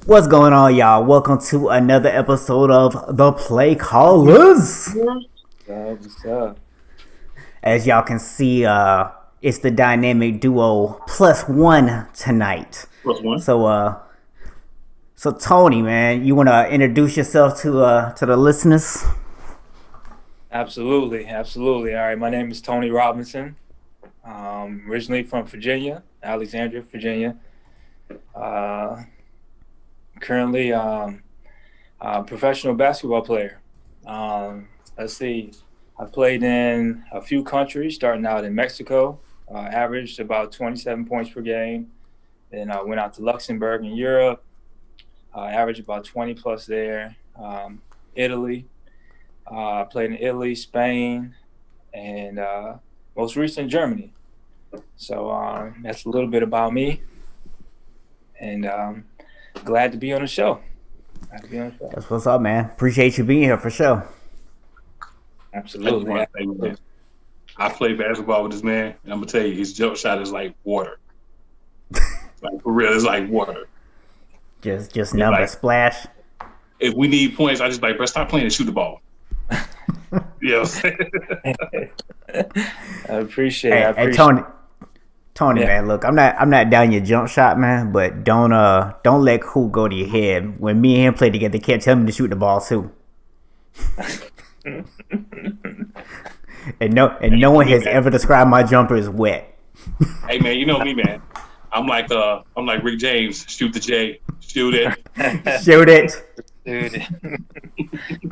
What's going on, y'all? Welcome to another episode of The Play Callers. What's up? As y'all can see, it's the dynamic duo plus one tonight. Plus one. So Tony, man, you wanna introduce yourself to the listeners? Absolutely. All right, my name is Tony Robinson. Originally from Virginia, Alexandria, Virginia. Uh, Currently, a professional basketball player. Let's see, I played in a few countries, starting out in Mexico. Averaged about 27 points per game. Then I went out to Luxembourg in Europe. Averaged about 20 plus there. Italy. Played in Italy, Spain, and most recent Germany. So that's a little bit about me, and glad to be on the show. That's what's up, man. Appreciate you being here for sure. Absolutely. I play basketball with this man, and I'm gonna tell you, his jump shot is like water. Like for real, it's like water. Just number like, splash. If we need points, I just like, bro, stop playing and shoot the ball. Yeah. I appreciate it. Hey, Tony, yeah. Man, look, I'm not down your jump shot, man, but don't let cool go to your head. When me and him play together, can't tell me to shoot the ball too. and no one has ever described my jumper as wet. Hey man, you know me, man. I'm like Rick James. Shoot the J. Shoot it. Shoot it.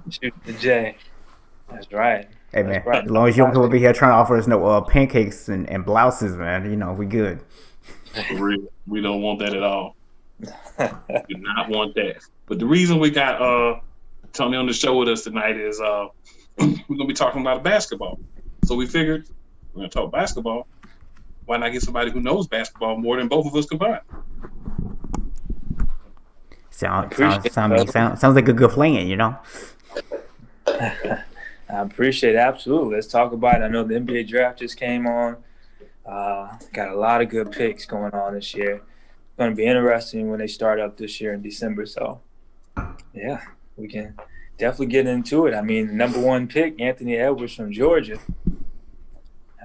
Shoot the J. That's right. Hey man, right. As long as you don't come over here trying to offer us no pancakes and blouses, man, you know we good. For real, we don't want that at all. We do not want that. But the reason we got Tony on the show with us tonight is we're gonna be talking about basketball. So we figured we're gonna talk basketball. Why not get somebody who knows basketball more than both of us combined? Sounds like a good plan, you know. I appreciate it. Absolutely. Let's talk about it. I know the NBA draft just came on. Got a lot of good picks going on this year. It's going to be interesting when they start up this year in December. So, yeah, we can definitely get into it. I mean, the number one pick, Anthony Edwards from Georgia. I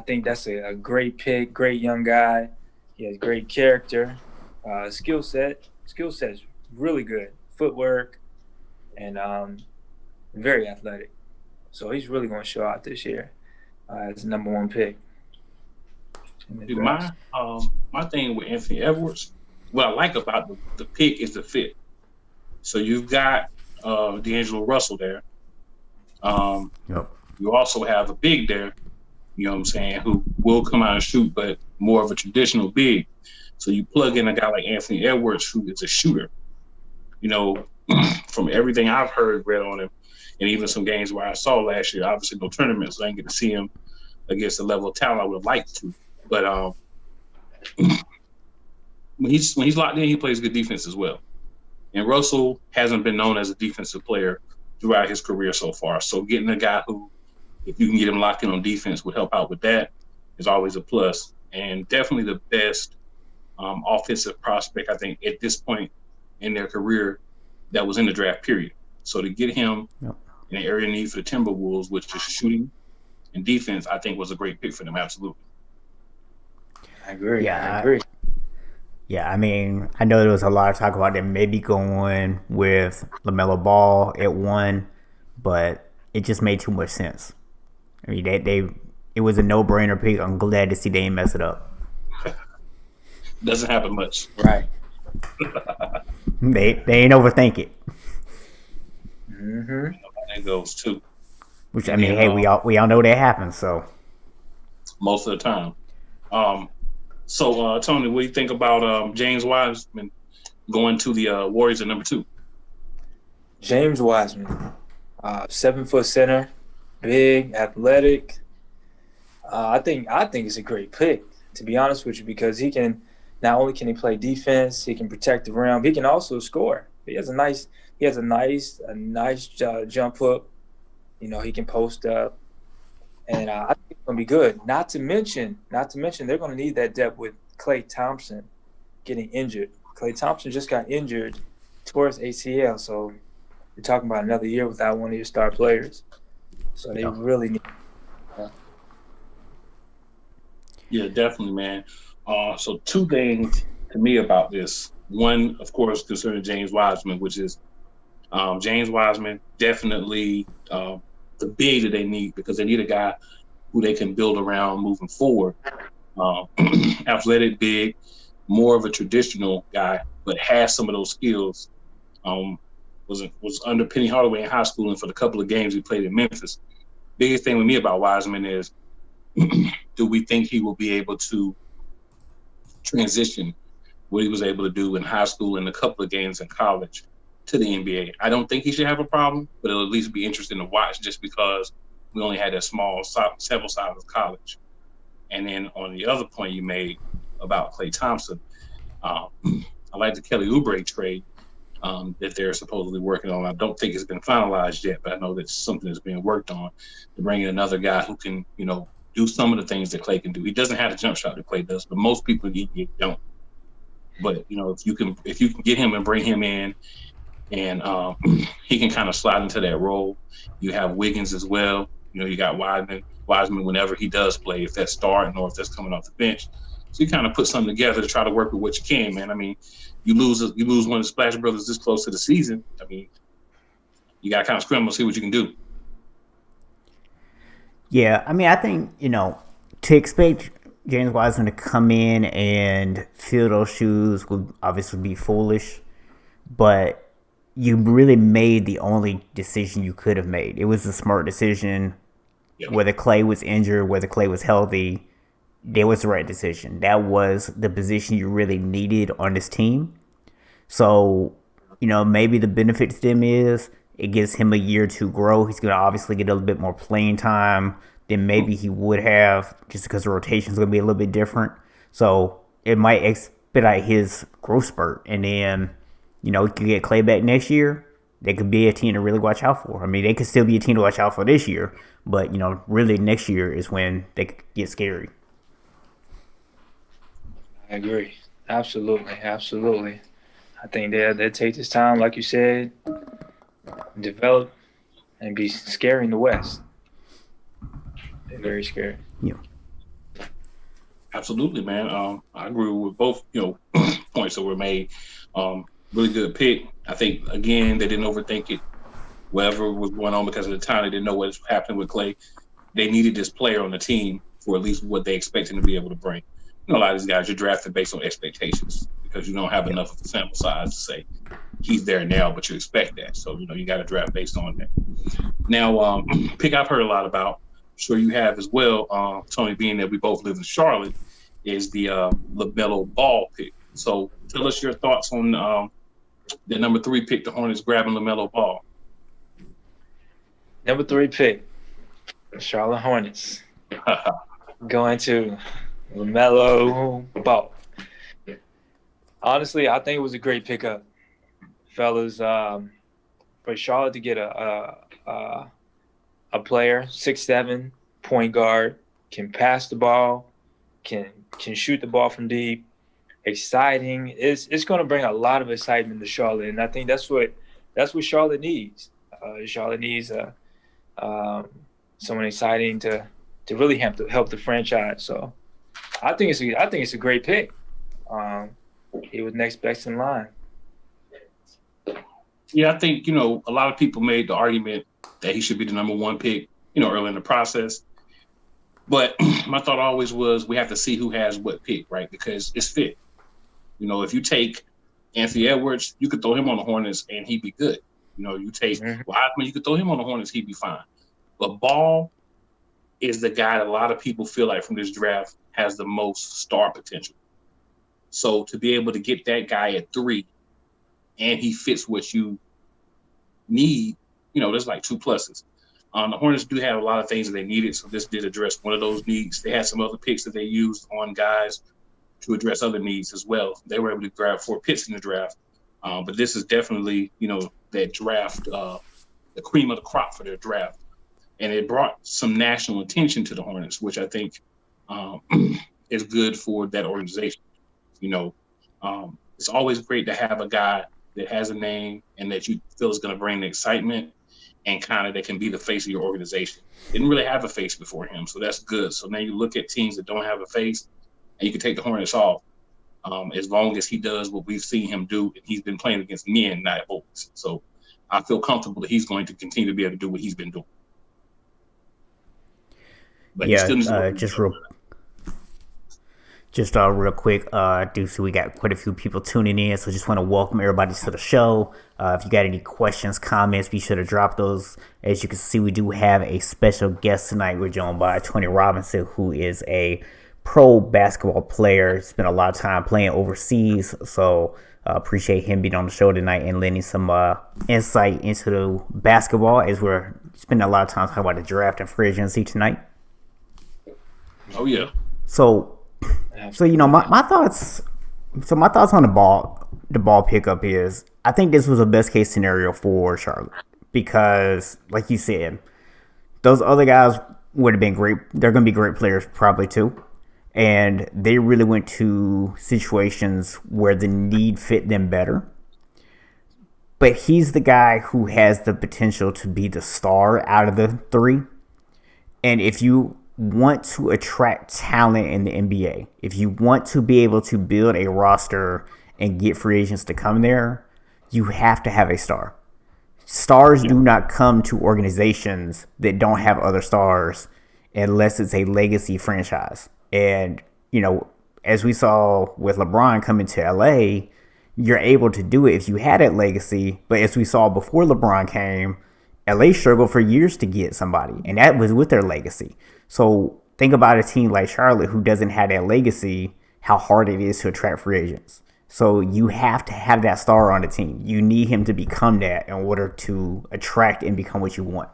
think that's a great pick, great young guy. He has great character, skill set. Skill set is really good. Footwork. And very athletic. So he's really going to show out this year as the number one pick. My thing with Anthony Edwards, what I like about the pick is the fit. So you've got D'Angelo Russell there. Yep. You also have a big there, you know what I'm saying, who will come out and shoot, but more of a traditional big. So you plug in a guy like Anthony Edwards, who is a shooter. You know, from everything I've read on him, and even some games where I saw last year, obviously no tournaments, so I didn't get to see him against the level of talent I would have liked to. But when he's locked in, he plays good defense as well. And Russell hasn't been known as a defensive player throughout his career so far. So getting a guy who, if you can get him locked in on defense, would help out with that is always a plus. And definitely the best offensive prospect, I think, at this point in their career that was in the draft period. So to get him in an area of need for the Timberwolves, which is shooting and defense, I think was a great pick for them. Absolutely. I agree. Yeah, I agree. Yeah, I mean, I know there was a lot of talk about them maybe going with LaMelo Ball at 1, but it just made too much sense. I mean, it was a no-brainer pick. I'm glad to see they didn't mess it up. Doesn't happen much. Right. They ain't overthink it. Mm-hmm. That goes too. Which I mean, hey, we all know that happens. So most of the time. So Tony, what do you think about James Wiseman going to the Warriors at number 2? James Wiseman, 7-foot center, big, athletic. I think it's a great pick, to be honest with you, because he can. Not only can he play defense, he can protect the rim. He can also score. He has a nice jump hook. You know, he can post up, and I think it's gonna be good. Not to mention, they're gonna need that depth with Klay Thompson getting injured. Klay Thompson just got injured towards ACL, so you're talking about another year without one of your star players. So they really need. Yeah, definitely, man. So two things to me about this. One, of course, concerning James Wiseman, which is James Wiseman definitely the big that they need, because they need a guy who they can build around moving forward. Athletic, big, more of a traditional guy, but has some of those skills. Was under Penny Hardaway in high school, and for the couple of games he played in Memphis. Biggest thing with me about Wiseman is, do we think he will be able to transition what he was able to do in high school and a couple of games in college to the NBA? I don't think he should have a problem, but it'll at least be interesting to watch, just because we only had a small sample size of college. And then on the other point you made about Klay Thompson, I like the Kelly Oubre trade that they're supposedly working on. I don't think it's been finalized yet, but I know that's something that's being worked on, to bring in another guy who can, do some of the things that Klay can do. He doesn't have the jump shot that Klay does, but most people don't. But if you can get him and bring him in, and he can kind of slide into that role. You have Wiggins as well. You got Wiseman whenever he does play, if that's starting or if that's coming off the bench. So you kind of put something together to try to work with what you can, man. I mean, you lose one of the Splash Brothers this close to the season. I mean, you got to kind of scramble, see what you can do. Yeah, I mean, I think, to expect James Wiseman to come in and fill those shoes would obviously be foolish, but you really made the only decision you could have made. It was a smart decision. Yep. Whether Klay was injured, whether Klay was healthy, that was the right decision. That was the position you really needed on this team. So, maybe the benefit to them is it gives him a year to grow. He's going to obviously get a little bit more playing time than maybe he would have, just because the rotation is going to be a little bit different. So it might expedite his growth spurt. And then, you could get Klay back next year. They could be a team to really watch out for. I mean, they could still be a team to watch out for this year. But, really next year is when they could get scary. I agree. Absolutely. I think they'll take this time, like you said, develop, and be scary in the West. They're very scary. Yeah. Absolutely, man. I agree with both, points that were made. Really good pick. I think, again, they didn't overthink it. Whatever was going on, because at the time they didn't know what was happening with Klay. They needed this player on the team for at least what they expect him to be able to bring. A lot of these guys are drafted based on expectations, because you don't have enough of a sample size to say he's there now, but you expect that. So, you got to draft based on that. Now, pick I've heard a lot about, I'm sure you have as well, Tony, being that we both live in Charlotte, is the LaMelo Ball pick. So tell us your thoughts on the number 3 pick, the Hornets grabbing LaMelo Ball. Number 3 pick, the Charlotte Hornets. Going to LaMelo Ball. Honestly, I think it was a great pickup, fellas. For Charlotte to get a player, 6'7", point guard, can pass the ball, can shoot the ball from deep, exciting. It's going to bring a lot of excitement to Charlotte, and I think that's what Charlotte needs. Charlotte needs someone exciting to really help the franchise. So I think it's a great pick. He was next best in line. Yeah, I think, a lot of people made the argument that he should be the number 1 pick, early in the process. But my thought always was we have to see who has what pick, right? Because it's fit. If you take Anthony Edwards, you could throw him on the Hornets and he'd be good. You take Wiseman, you could throw him on the Hornets, he'd be fine. But Ball is the guy that a lot of people feel like from this draft has the most star potential. So to be able to get that guy at 3 and he fits what you need, there's like 2 pluses. The Hornets do have a lot of things that they needed, so this did address one of those needs. They had some other picks that they used on guys to address other needs as well. They were able to grab 4 picks in the draft, but this is definitely, that draft, the cream of the crop for their draft. And it brought some national attention to the Hornets, which I think is good for that organization. It's always great to have a guy that has a name and that you feel is going to bring the excitement and kind of that can be the face of your organization. Didn't really have a face before him, so that's good. So now you look at teams that don't have a face, and you can take the Hornets off as long as he does what we've seen him do. And he's been playing against men, not boys. So I feel comfortable that he's going to continue to be able to do what he's been doing. But just real quick, Deuce, we got quite a few people tuning in, so just want to welcome everybody to the show. If you got any questions, comments, be sure to drop those. As you can see, we do have a special guest tonight. We're joined by Tony Robinson, who is a pro basketball player. Spent a lot of time playing overseas, so appreciate him being on the show tonight and lending some insight into the basketball, as we're spending a lot of time talking about the draft and free agency tonight. Oh yeah. So my thoughts. So my thoughts on the ball pickup is, I think this was a best case scenario for Charlotte, because, like you said, those other guys would have been great. They're going to be great players probably too, and they really went to situations where the need fit them better. But he's the guy who has the potential to be the star out of the three, and if you want to attract talent in the NBA, if you want to be able to build a roster and get free agents to come there, you have to have a star. Stars do not come to organizations that don't have other stars unless it's a legacy franchise. And, as we saw with LeBron coming to LA, you're able to do it if you had that legacy. But as we saw before LeBron came, LA struggled for years to get somebody, and that was with their legacy. So think about a team like Charlotte who doesn't have that legacy, how hard it is to attract free agents. So you have to have that star on the team. You need him to become that in order to attract and become what you want.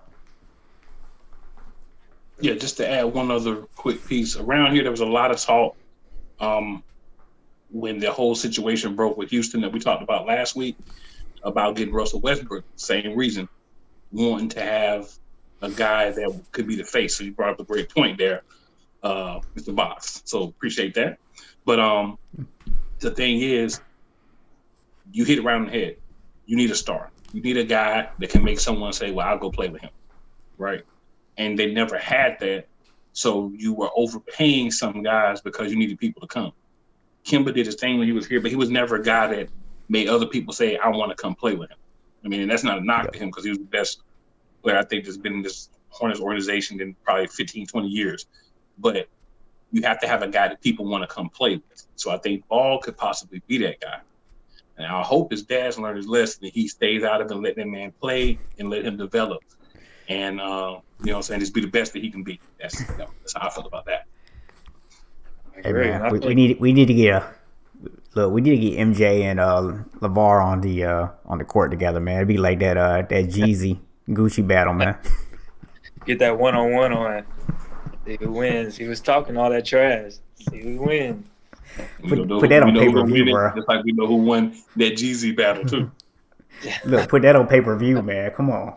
Yeah, just to add one other quick piece. Around here, there was a lot of talk when the whole situation broke with Houston that we talked about last week about getting Russell Westbrook. Same reason, wanting to have a guy that could be the face. So you brought up a great point there, Mr. Box. So appreciate that. But the thing is, you hit it right on the head. You need a star. You need a guy that can make someone say, well, I'll go play with him, right? And they never had that. So you were overpaying some guys because you needed people to come. Kemba did his thing when he was here, but he was never a guy that made other people say, I want to come play with him. I mean, and that's not a knock to him, because he was the best player I think that's been in this Hornets organization in probably 15, 20 years. But you have to have a guy that people want to come play with. So I think Ball could possibly be that guy. And I hope his dad's learned his lesson, and he stays out of it and let that man play and let him develop. And, just be the best that he can be. That's how I feel about that. Hey, man, we need to get MJ and LeVar on the court together, man. It'd be like that Jeezy Gucci battle, man. Get that one-on-one on. See who wins. He was talking all that trash. See who wins. Put that on pay-per-view, bro. Just like we know who won that Jeezy battle, too. Look, put that on pay-per-view, man. Come on.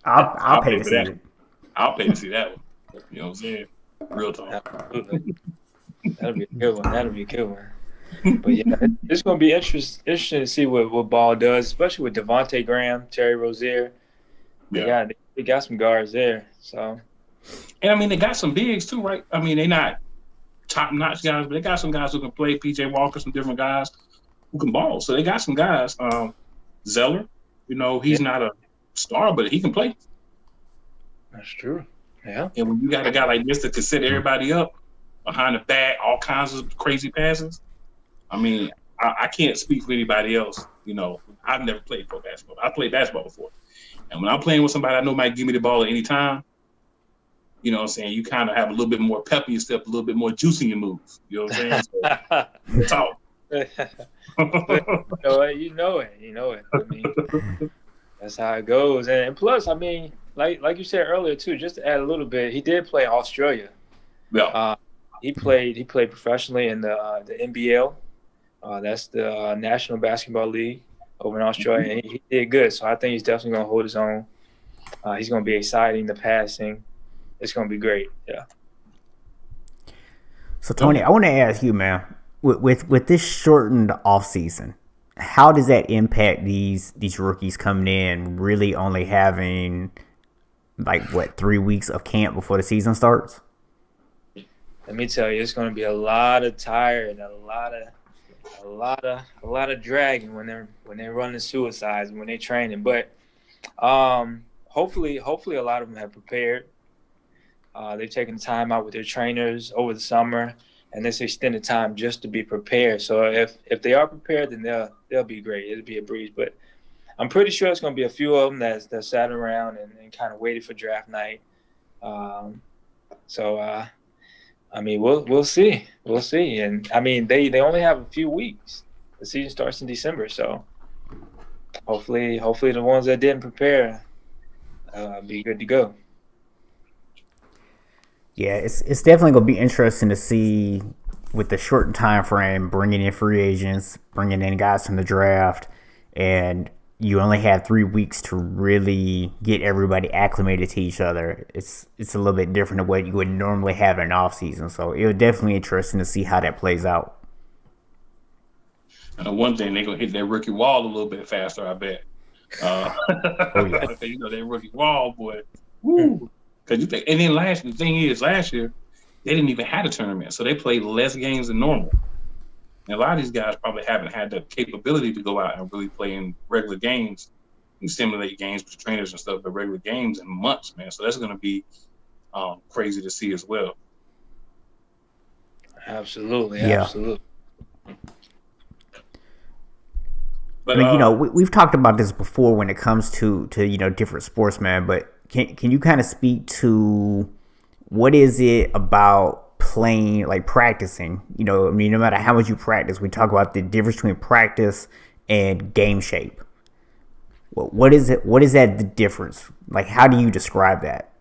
I'll pay to see it. I'll pay to see that one. You know what I'm saying? Real talk. That'll be a good one. But yeah, it's going to be interesting to see what Ball does, especially with Devontae Graham, Terry Rozier. Yeah. They got some guards there. So. And I mean, they got some bigs too, right? I mean, they're not top-notch guys, but they got some guys who can play. PJ Walker, some different guys who can ball. So they got some guys. Zeller, he's not a star, but he can play. That's true. Yeah. And when you got a guy like this that can set everybody up behind the back, all kinds of crazy passes, I mean, I can't speak for anybody else. I've never played pro basketball. I played basketball before. And when I'm playing with somebody I know might give me the ball at any time, you know what I'm saying, you kind of have a little bit more pep in your step, a little bit more juice in your moves. You know what I'm saying? So, you know it. I mean, that's how it goes. And plus, I mean, like you said earlier too, just to add a little bit, he did play Australia. Yeah. He played professionally in the NBL. That's the National Basketball League over in Australia. And he did good. So I think he's definitely going to hold his own. He's going to be exciting, the passing. It's going to be great. Yeah. So, Tony, I want to ask you, man, with this shortened off season, how does that impact these rookies coming in, really only having like what 3 weeks of camp before the season starts? Let me tell you, it's going to be a lot of tired, a lot of dragging when they're running suicides when they're training. But hopefully a lot of them have prepared. They've taken time out with their trainers over the summer, and this extended time just to be prepared. So if they are prepared, then they'll be great. It'll be a breeze. But I'm pretty sure it's going to be a few of them that sat around and kind of waited for draft night. I mean, we'll see. We'll see. And I mean, they only have a few weeks. The season starts in December, so hopefully the ones that didn't prepare be good to go. Yeah, it's definitely gonna be interesting to see with the shortened time frame, bringing in free agents, bringing in guys from the draft, and you only have 3 weeks to really get everybody acclimated to each other. It's a little bit different than what you would normally have in an off season. So it was definitely interesting to see how that plays out. And one thing, they're gonna hit that rookie wall a little bit faster, I bet. Oh yeah. That rookie wall, boy. Woo. Because you think, and then the thing is, last year they didn't even have a tournament, so they played less games than normal. And a lot of these guys probably haven't had the capability to go out and really play in regular games and simulate games with the trainers and stuff, but regular games in months, man. So that's going to be crazy to see as well. Absolutely, Yeah. absolutely. But I mean, we've talked about this before when it comes to different sportsmen, but can you kind of speak to what is it about playing, like practicing? I mean, no matter how much you practice, we talk about the difference between practice and game shape. What is it? What is that the difference? Like, how do you describe that?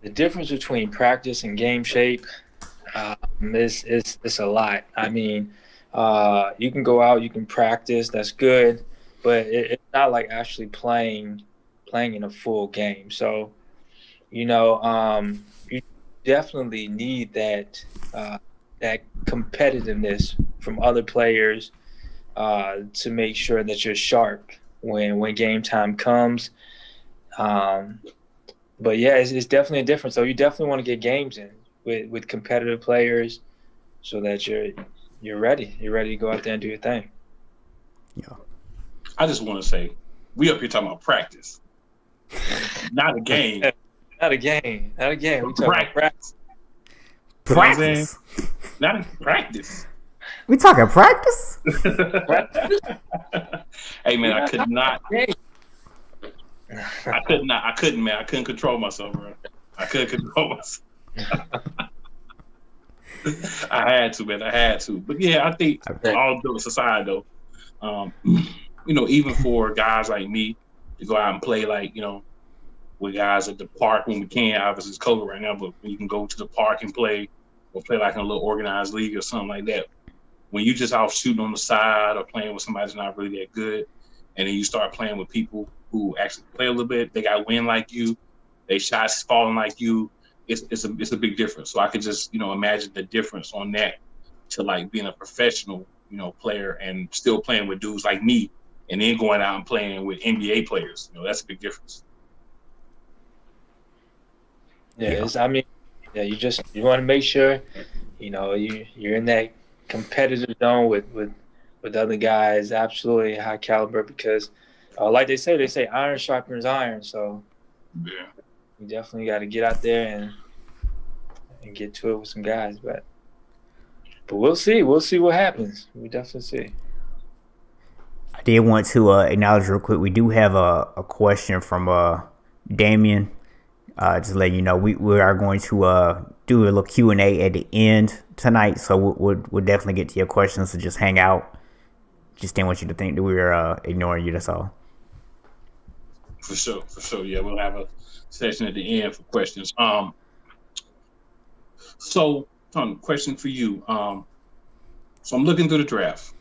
The difference between practice and game shape is a lot. I mean, you can go out, you can practice, that's good, but it's not like actually playing in a full game. So, you definitely need that competitiveness from other players to make sure that you're sharp when game time comes. But yeah, it's definitely a difference. So you definitely want to get games in with competitive players so that you're ready. You're ready to go out there and do your thing. Yeah. I just want to say, we up here talking about practice, not a game. Not a game. We talking about practice. Practice. Not a practice. We talking practice? Hey man, I could not. I couldn't, man. I couldn't control myself, bro. I couldn't control myself. I had to, man. I had to. But yeah, I think all jokes aside, though, even for guys like me to go out and play, like, with guys at the park when we can. Obviously, it's COVID right now, but when you can go to the park and play, or play like in a little organized league or something like that. When you just off shooting on the side or playing with somebody that's not really that good, and then you start playing with people who actually play a little bit, they got wind like you, they shots falling like you. It's a big difference. So I could just imagine the difference on that to like being a professional player and still playing with dudes like me, and then going out and playing with NBA players. That's a big difference. Yeah. I mean, yeah, you want to make sure you're in that competitive zone with other guys, absolutely high caliber, because like they say iron sharpens iron. So yeah, you definitely got to get out there and get to it with some guys. But we'll see what happens. We definitely see. I did want to acknowledge real quick, we do have a question from Damien. Just letting you know, we are going to do a little Q&A at the end tonight, so we'll definitely get to your questions. So just hang out. Just didn't want you to think that we were ignoring you. That's all. For sure. Yeah, we'll have a session at the end for questions. So, Tony, question for you. So I'm looking through the draft.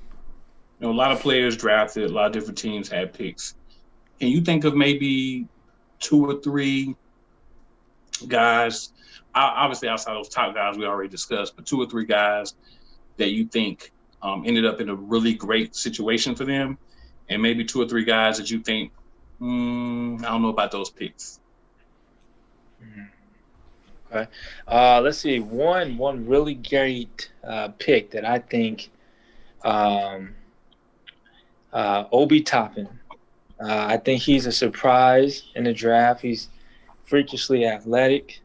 A lot of players drafted. A lot of different teams had picks. Can you think of maybe 2 or 3 guys, obviously outside those top guys we already discussed, but 2 or 3 guys that you think ended up in a really great situation for them, and maybe 2 or 3 guys that you think, I don't know about those picks. Okay. Let's see. One really great pick that I think Obi Toppin. I think he's a surprise in the draft. He's freakishly athletic.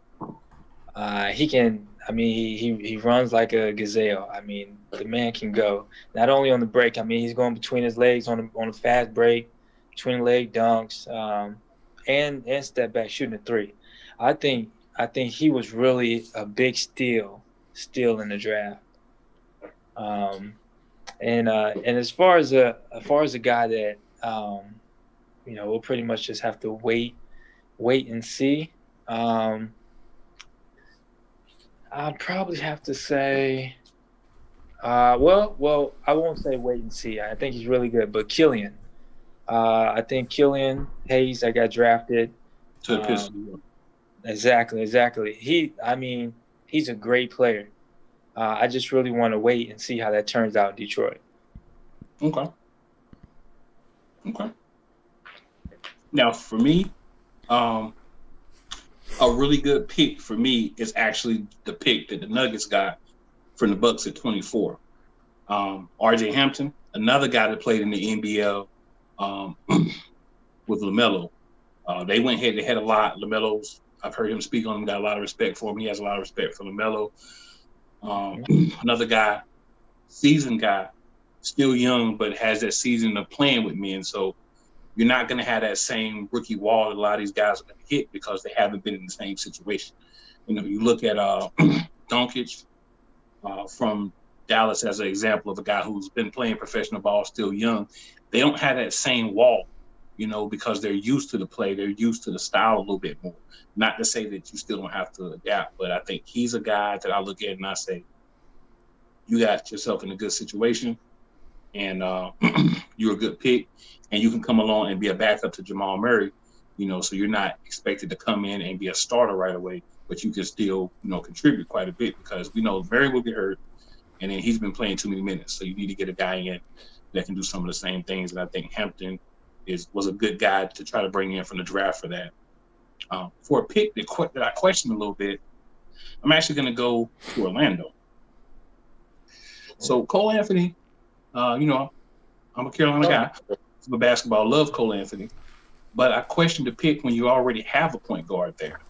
He runs like a gazelle. I mean, the man can go. Not only on the break, I mean, he's going between his legs on a fast break, between leg dunks, and step back shooting a three. I think he was really a big steal in the draft. And as far as a guy that we'll pretty much just have to wait and see. I'd probably have to say, I won't say wait and see. I think he's really good, but Killian. I think Killian Hayes that got drafted. To the Pistons. Exactly. He's a great player. I just really want to wait and see how that turns out in Detroit. Okay. Now, for me, a really good pick for me is actually the pick that the Nuggets got from the Bucks at 24. R.J. Hampton, another guy that played in the NBL with LaMelo. They went head-to-head a lot. LaMelo's, I've heard him speak on him, got a lot of respect for him. He has a lot of respect for LaMelo. Another guy, seasoned guy, still young, but has that season of playing with men. So you're not going to have that same rookie wall that a lot of these guys are going to hit because they haven't been in the same situation. You look at Doncic from Dallas as an example of a guy who's been playing professional ball, still young. They don't have that same wall, because they're used to the play. They're used to the style a little bit more. Not to say that you still don't have to adapt, but I think he's a guy that I look at and I say, you got yourself in a good situation, and you're a good pick, and you can come along and be a backup to Jamal Murray, so you're not expected to come in and be a starter right away, but you can still, contribute quite a bit because we know Murray will get hurt, and then he's been playing too many minutes, so you need to get a guy in that can do some of the same things, and I think Hampton was a good guy to try to bring in from the draft for that. For a pick that I question a little bit, I'm actually going to go to Orlando. So Cole Anthony, I'm a Carolina guy. I'm a basketball, love Cole Anthony. But I question the pick when you already have a point guard there.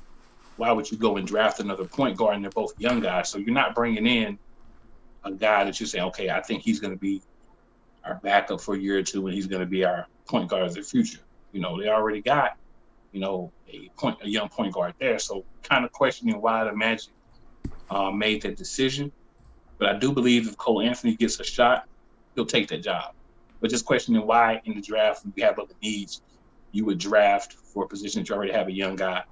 Why would you go and draft another point guard and they're both young guys? So you're not bringing in a guy that you say, okay, I think he's going to be our backup for a year or two and he's going to be our point guard of the future. They already got, a young point guard there. So kind of questioning why the Magic made that decision. But I do believe if Cole Anthony gets a shot, he'll take that job. But just questioning why in the draft, when you have other needs, you would draft for a position that you already have a young guy,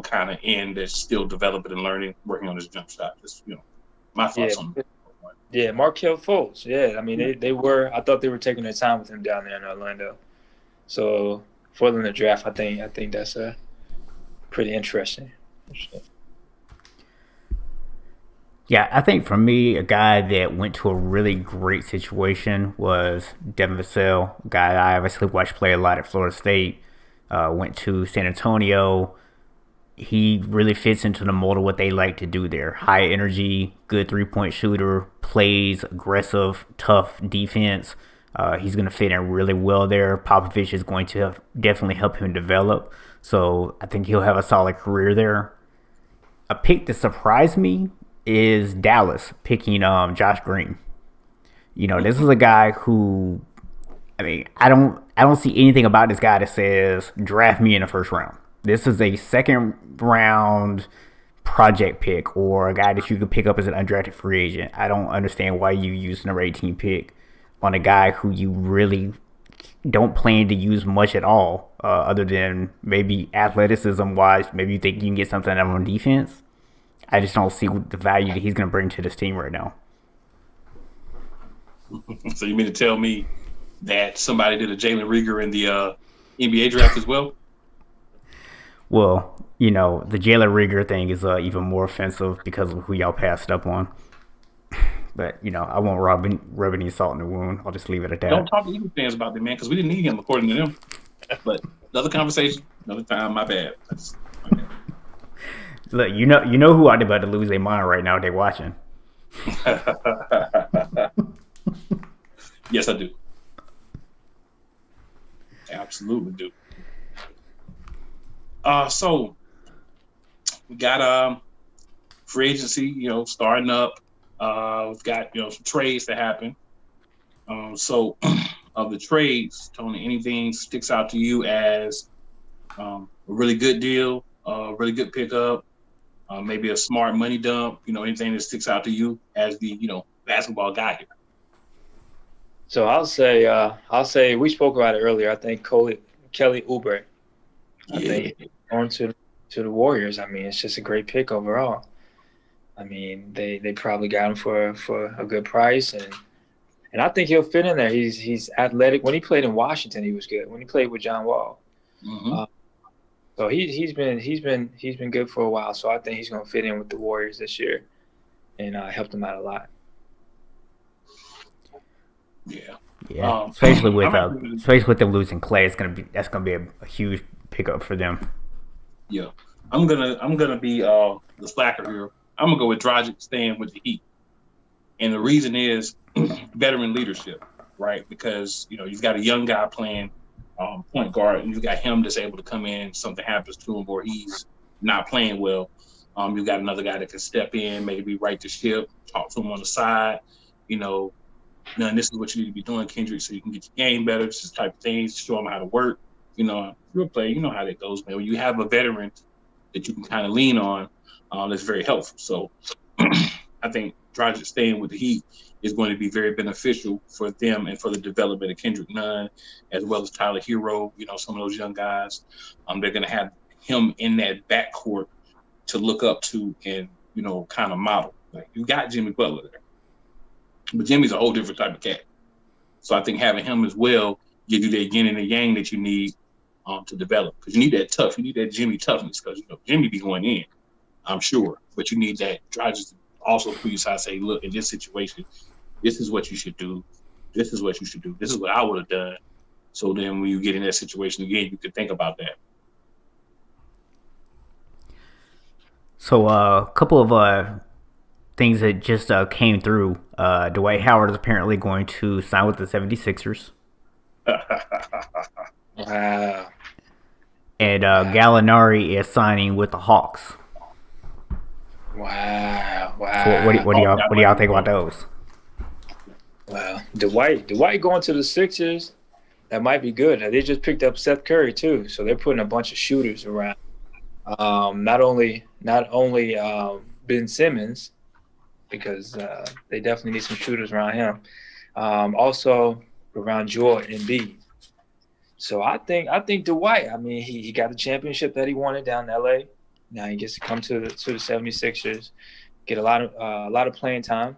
kind of in that's still developing and learning, working on his jump shot. Just, my thoughts on that. Yeah, Markelle Fultz. Yeah, I mean, they were. I thought they were taking their time with him down there in Orlando. So for them to draft, I think that's pretty interesting. Yeah, I think for me, a guy that went to a really great situation was Devin Vassell, a guy I obviously watched play a lot at Florida State, went to San Antonio. He really fits into the mold of what they like to do there. High energy, good three-point shooter, plays aggressive, tough defense. He's going to fit in really well there. Popovich is going to definitely help him develop. So I think he'll have a solid career there. A pick that surprised me is Dallas picking Josh Green. This is a guy who, I don't see anything about this guy that says draft me in the first round. This is a second round project pick or a guy that you could pick up as an undrafted free agent. I don't understand why you use number 18 pick on a guy who you really don't plan to use much at all, other than maybe athleticism wise. Maybe you think you can get something out on defense. I just don't see the value that he's going to bring to this team right now. So you mean to tell me that somebody did a Jalen Rieger in the NBA draft as well? Well, the Jalen Rieger thing is even more offensive because of who y'all passed up on. But I won't rub any salt in the wound. I'll just leave it at Don't that. talk to Eagles fans about that, man, because we didn't need him according to them. But another conversation, another time. My bad. Look, you know who out there about to lose their mind right now. They're watching. Yes, I do. Absolutely do. So we got free agency, starting up. We've got some trades to happen. So of the trades, Tony, anything sticks out to you as a really good deal, a really good pickup, maybe a smart money dump? Anything that sticks out to you as the basketball guy here? So I'll say we spoke about it earlier. I think Kelly Oubre. I think going to the Warriors. I mean, it's just a great pick overall. I mean, they probably got him for a good price, and I think he'll fit in there. He's athletic. When he played in Washington, he was good. When he played with John Wall, so he's been good for a while. So I think he's going to fit in with the Warriors this year, and help them out a lot. Yeah. Especially with them losing Clay, that's gonna be a huge pickup for them. Yeah, I'm gonna be the slacker here. I'm gonna go with Dragic staying with the Heat, and the reason is veteran leadership, right? Because you've got a young guy playing point guard, and you got him that's able to come in. Something happens to him, or he's not playing well. You've got another guy that can step in, maybe right the ship, talk to him on the side. Now, this is what you need to be doing, Kendrick, so you can get your game better. This is the type of things, show them how to work. Real play, you know how that goes, man. When you have a veteran that you can kind of lean on, that's very helpful. So I think Dragic staying with the Heat is going to be very beneficial for them and for the development of Kendrick Nunn, as well as Tyler Hero, some of those young guys. They're going to have him in that backcourt to look up to and, kind of model. Like, you got Jimmy Butler there. But Jimmy's a whole different type of cat. So I think having him as well gives you that yin and the yang that you need to develop. Because you need that tough. You need that Jimmy toughness. Because, Jimmy be going in, I'm sure. But you need that Dragic to also put you aside and say, look, in this situation, this is what you should do. This is what you should do. This is what I would have done. So then when you get in that situation again, you can think about that. So a couple of things that just came through. Dwight Howard is apparently going to sign with the 76ers. Wow. And Gallinari is signing with the Hawks. Wow. So what do y'all think about those? Well, Dwight going to the Sixers, that might be good. They just picked up Seth Curry too, so they're putting a bunch of shooters around. Not only Ben Simmons, because they definitely need some shooters around him. Also around Joel Embiid. So I think Dwight. I mean, he got the championship that he wanted down in LA. Now he gets to come to the 76ers, get a lot of playing time.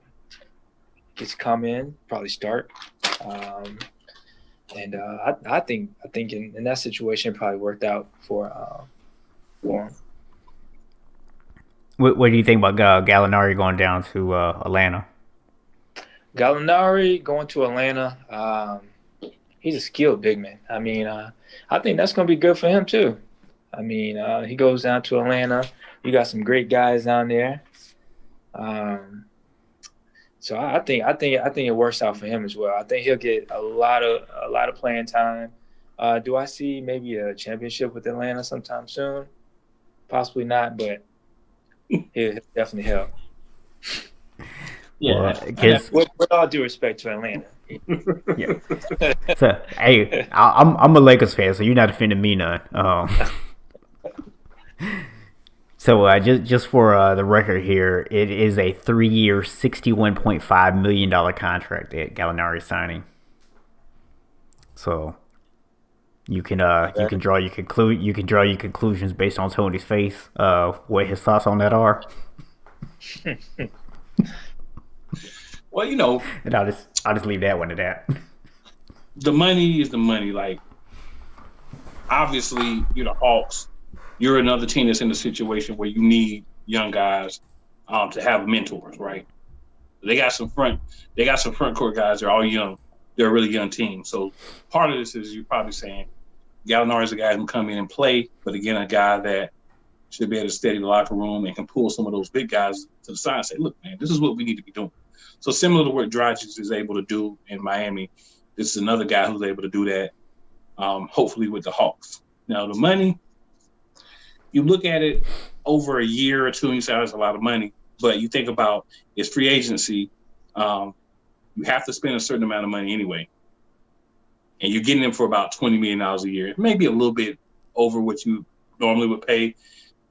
Gets to come in, probably start. And I think in that situation it probably worked out for him. What do you think about Gallinari going down to Atlanta? Gallinari going to Atlanta, he's a skilled big man. I mean, I think that's going to be good for him too. I mean, he goes down to Atlanta. You got some great guys down there. So I think it works out for him as well. I think he'll get a lot of playing time. Do I see maybe a championship with Atlanta sometime soon? Possibly not, but he'll definitely help. Yeah, with all due respect to Atlanta. Yeah. So, hey, I'm a Lakers fan, so you're not offending me none. So just for the record here, it is a 3-year, $61.5 million contract that Gallinari is signing. So you can draw your conclusions based on Tony's face. What his thoughts on that are. Well, and I'll just leave that one to that. The money is the money. Like, obviously, you're the Hawks. You're another team that's in a situation where you need young guys to have mentors, right? They got some front court guys. They're all young. They're a really young team. So part of this is you're probably saying Gallinari is a guy who can come in and play, but again, a guy that should be able to steady the locker room and can pull some of those big guys to the side and say, look, man, this is what we need to be doing. So similar to what Dragic is able to do in Miami, this is another guy who's able to do that, hopefully with the Hawks. Now, the money, you look at it over a year or two and you say, oh, that's a lot of money. But you think about it's free agency. You have to spend a certain amount of money anyway. And you're getting them for about $20 million a year. Maybe a little bit over what you normally would pay.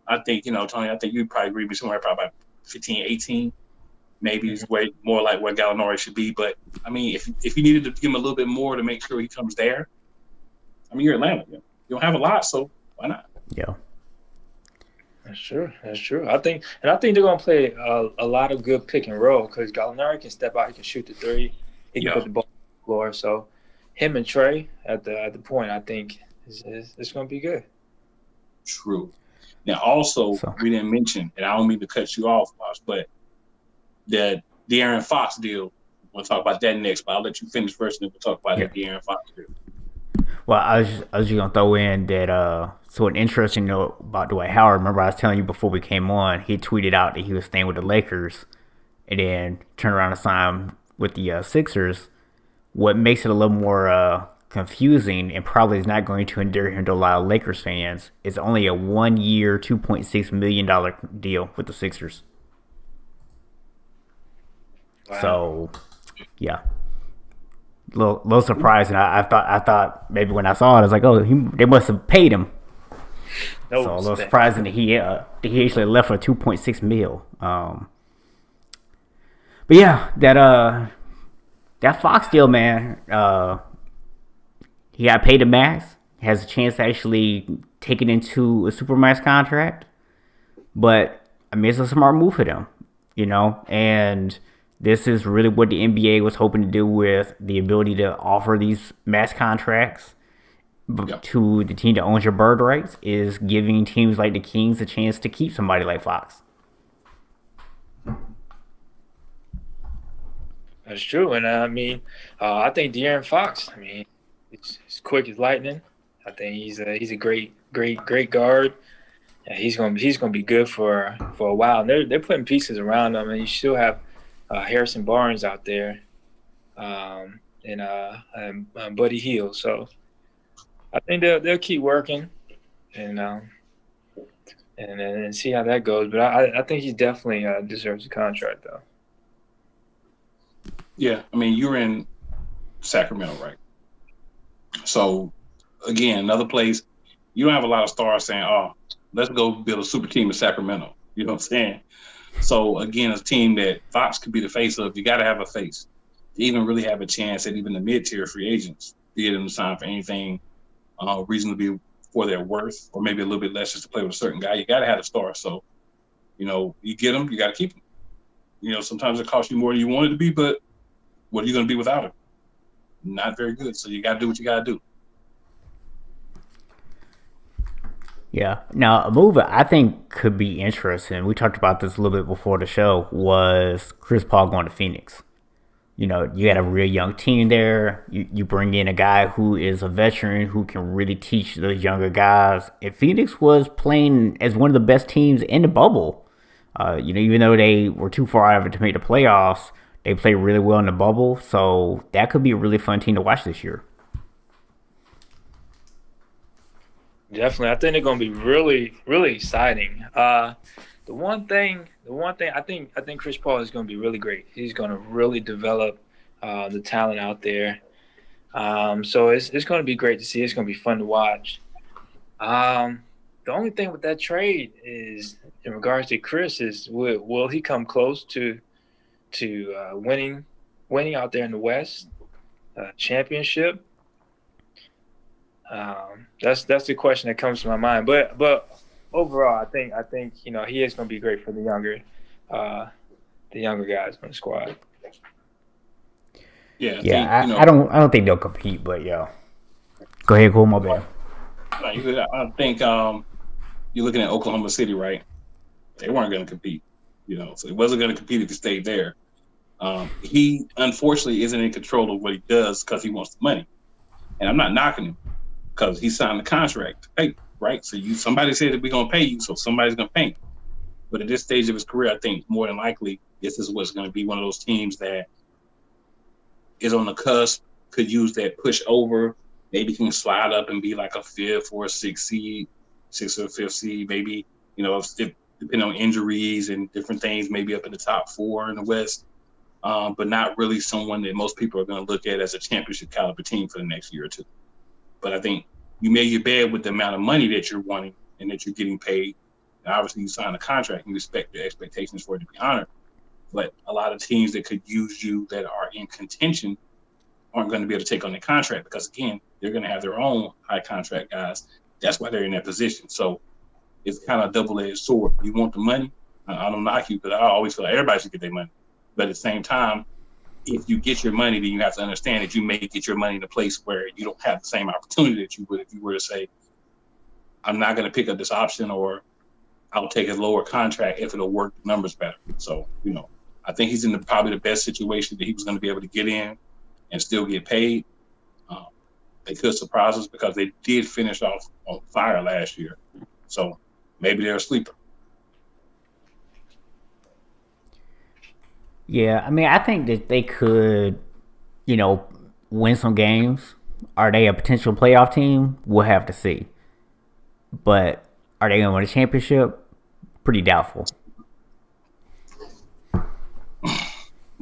I think, Tony, I think you'd probably agree with me somewhere probably about 15, 18. Maybe it's way more like where Gallinari should be. But, I mean, if you needed to give him a little bit more to make sure he comes there, I mean, you're Atlanta. You don't have a lot, so why not? Yeah. That's true. I think they're going to play a lot of good pick and roll because Gallinari can step out. He can shoot the three. He can put the ball on the floor. So him and Trey at the point, I think, it's going to be good. True. Now, also, we didn't mention, and I don't mean to cut you off, Boss, but the De'Aaron Fox deal. We'll talk about that next, but I'll let you finish first, and then we'll talk about the De'Aaron Fox deal. Well, I was just gonna throw in that. So an interesting note about Dwight Howard. Remember, I was telling you before we came on. He tweeted out that he was staying with the Lakers, and then turned around and signed with the Sixers. What makes it a little more confusing, and probably is not going to endear him to a lot of Lakers fans, is only a 1 year, $2.6 million deal with the Sixers. Wow. So, yeah. Little surprising. I thought maybe when I saw it, I was like, oh, they must have paid him. So a little surprising that he actually left for $2.6 million. But yeah, that Fox deal, man. He got paid the max. Has a chance to actually take it into a supermax contract. But I mean, it's a smart move for them, and. This is really what the NBA was hoping to do with the ability to offer these max contracts to the team that owns your bird rights, is giving teams like the Kings a chance to keep somebody like Fox. That's true. And I mean, I think De'Aaron Fox, I mean, he's quick as lightning. I think he's a great guard. Yeah, he's gonna be good for a while. And they're putting pieces around him, and you still have Harrison Barnes out there, and Buddy Hield. So I think they'll keep working, and see how that goes. But I think he definitely deserves a contract, though. Yeah, I mean, you're in Sacramento, right? So again, another place you don't have a lot of stars saying, "Oh, let's go build a super team in Sacramento." You know what I'm saying? So, again, a team that Fox could be the face of, you got to have a face to even really have a chance at even the mid-tier free agents to get them to sign for anything reasonably for their worth, or maybe a little bit less just to play with a certain guy. You got to have a star. So, you get them, you got to keep them. Sometimes it costs you more than you want it to be, but what are you going to be without it? Not very good. So you got to do what you got to do. Yeah. Now, a move I think could be interesting, we talked about this a little bit before the show, was Chris Paul going to Phoenix. You got a real young team there. You bring in a guy who is a veteran who can really teach those younger guys. And Phoenix was playing as one of the best teams in the bubble. Even though they were too far out of it to make the playoffs, they played really well in the bubble. So that could be a really fun team to watch this year. Definitely, I think they're going to be really, really exciting. The one thing, I think Chris Paul is going to be really great. He's going to really develop the talent out there. So it's going to be great to see. It's going to be fun to watch. The only thing with that trade is, in regards to Chris, is will he come close to winning out there in the West championship? That's the question that comes to my mind. But overall, I think he is going to be great for the younger guys on the squad. Yeah, I don't think they'll compete, but yeah. Go ahead, Cole. My bad. I think you're looking at Oklahoma City, right? They weren't going to compete, so it wasn't going to compete if it stayed there. He unfortunately isn't in control of what he does because he wants the money, and I'm not knocking him because he signed the contract to pay, right? So somebody said that we're gonna pay you, so somebody's gonna pay him. But at this stage of his career, I think more than likely this is what's going to be one of those teams that is on the cusp, could use that push over, maybe can slide up and be like a fifth or a sixth or fifth seed, maybe, if depending on injuries and different things, maybe up in the top 4 in the West, but not really someone that most people are going to look at as a championship caliber team for the next year or two. But I think you made your bed with the amount of money that you're wanting and that you're getting paid. And obviously, you sign a contract and you expect the expectations for it to be honored. But a lot of teams that could use you that are in contention aren't going to be able to take on the contract because, again, they're going to have their own high contract guys. That's why they're in that position. So it's kind of a double-edged sword. You want the money. I don't knock you because I always feel like everybody should get their money. But at the same time, if you get your money, then you have to understand that you may get your money in a place where you don't have the same opportunity that you would if you were to say, I'm not going to pick up this option, or I'll take a lower contract if it'll work the numbers better. So, I think he's in probably the best situation that he was going to be able to get in and still get paid. They could surprise us because they did finish off on fire last year. So maybe they're a sleeper. Yeah, I mean, I think that they could, win some games. Are they a potential playoff team? We'll have to see. But are they going to win a championship? Pretty doubtful.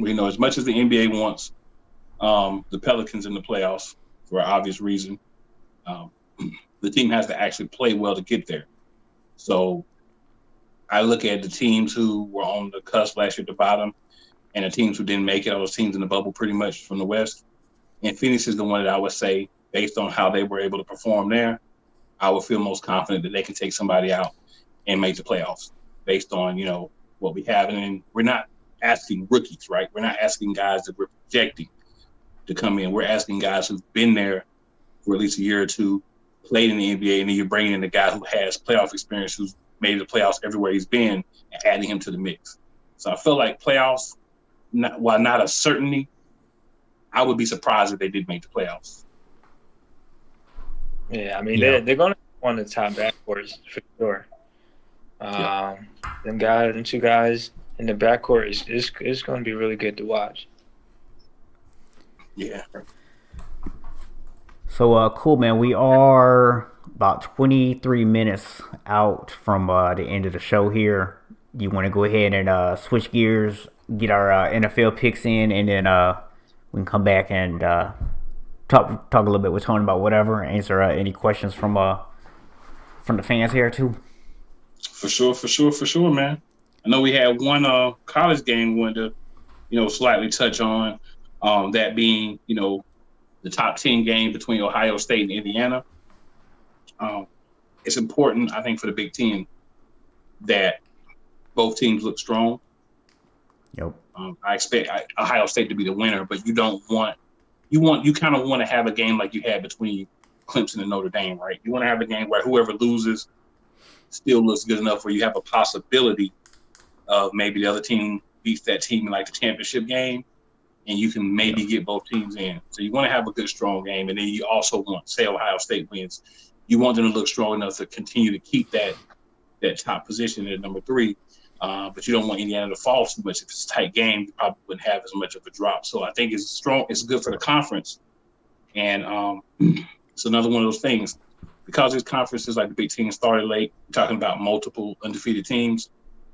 As much as the NBA wants the Pelicans in the playoffs for an obvious reason, the team has to actually play well to get there. So I look at the teams who were on the cusp last year at the bottom and the teams who didn't make it, all those teams in the bubble pretty much from the West. And Phoenix is the one that I would say, based on how they were able to perform there, I would feel most confident that they can take somebody out and make the playoffs based on, what we have. And we're not asking rookies, right? We're not asking guys that we're projecting to come in. We're asking guys who've been there for at least a year or two, played in the NBA, and then you're bringing in a guy who has playoff experience, who's made the playoffs everywhere he's been, and adding him to the mix. So I feel like playoffs, while not a certainty, I would be surprised if they did make the playoffs. Yeah, I mean, they're going to be one of the top backcourts for sure. Them two guys in the backcourt is going to be really good to watch. Yeah. So, cool, man. We are about 23 minutes out from the end of the show here. You want to go ahead and switch gears, get our NFL picks in, and then we can come back and talk a little bit with Tony about whatever, answer any questions from the fans here too. For sure, man. I know we had one college game we wanted to, slightly touch on, that being, the top 10 game between Ohio State and Indiana. It's important, I think, for the Big Ten that both teams look strong. Yep. I expect Ohio State to be the winner, but you kind of want to have a game like you had between Clemson and Notre Dame, right? You want to have a game where whoever loses still looks good enough where you have a possibility of maybe the other team beats that team in like the championship game, and you can maybe get both teams in. So you want to have a good, strong game, and then you also want, say Ohio State wins, you want them to look strong enough to continue to keep that top position at number 3. But you don't want Indiana to fall too much. If it's a tight game, you probably wouldn't have as much of a drop. So I think it's strong. It's good for the conference. And it's another one of those things. Because these conferences like the Big Ten started late, we're talking about multiple undefeated teams,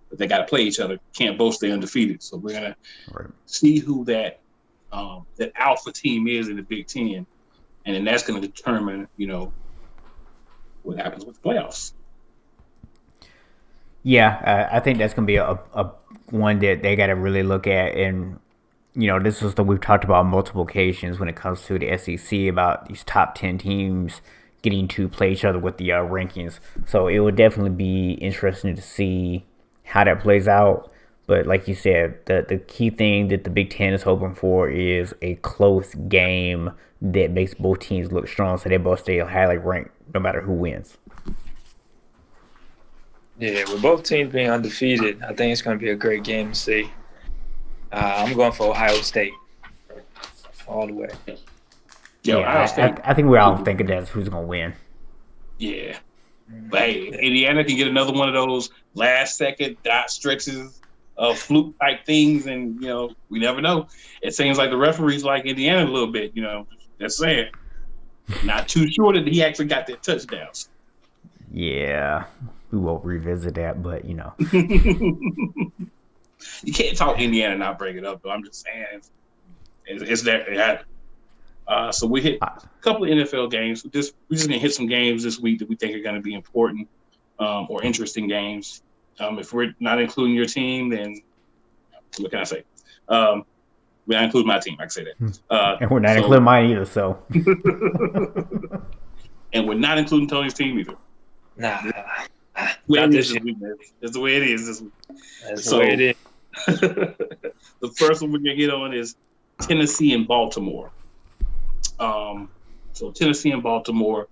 but they got to play each other. Can't both stay undefeated. So we're going to see who that alpha team is in the Big Ten. And then that's going to determine, what happens with the playoffs. Yeah, I think that's going to be a one that they got to really look at. And, this is we've talked about on multiple occasions when it comes to the SEC about these top 10 teams getting to play each other with the rankings. So it would definitely be interesting to see how that plays out. But like you said, the key thing that the Big Ten is hoping for is a close game that makes both teams look strong so they both stay highly ranked no matter who wins. Yeah, with both teams being undefeated, I think it's going to be a great game to see. I'm going for Ohio State all the way. Yeah, Ohio State. I think we're all thinking that's who's gonna win. Yeah. But hey, Indiana can get another one of those last second dot stretches of fluke type things, and we never know. It seems like the referees like Indiana a little bit, just saying. Not too sure that he actually got their touchdowns. Yeah. We won't revisit that, but You can't talk Indiana and not bring it up, though. I'm just saying it's there. It happened. So we hit a couple of NFL games. We're just gonna hit some games this week that we think are going to be important or interesting games. If we're not including your team, then what can I say? We're not including my team. I can say that. And we're not including mine either. So, and we're not including Tony's team either. Nah, Not this week, man. That's the way it is this week. That's the way it is. The first one we're gonna hit on is Tennessee and Baltimore. So Tennessee and Baltimore,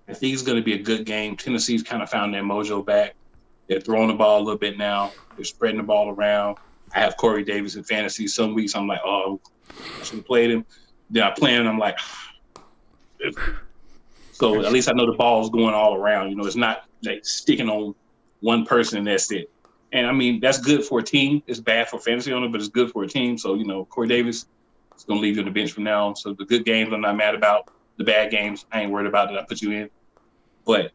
I think it's going to be a good game. Tennessee's kind of found their mojo back. They're throwing the ball a little bit now. They're spreading the ball around. I have Corey Davis in fantasy. Some weeks I'm like, oh, I should have played him. Then I play him. I'm like, so at least I know the ball's going all around. It's not like sticking on one person and that's it. And I mean, that's good for a team. It's bad for fantasy owner, but it's good for a team. So, Corey Davis is going to leave you on the bench from now on. So the good games I'm not mad about. The bad games I ain't worried about that I put you in. But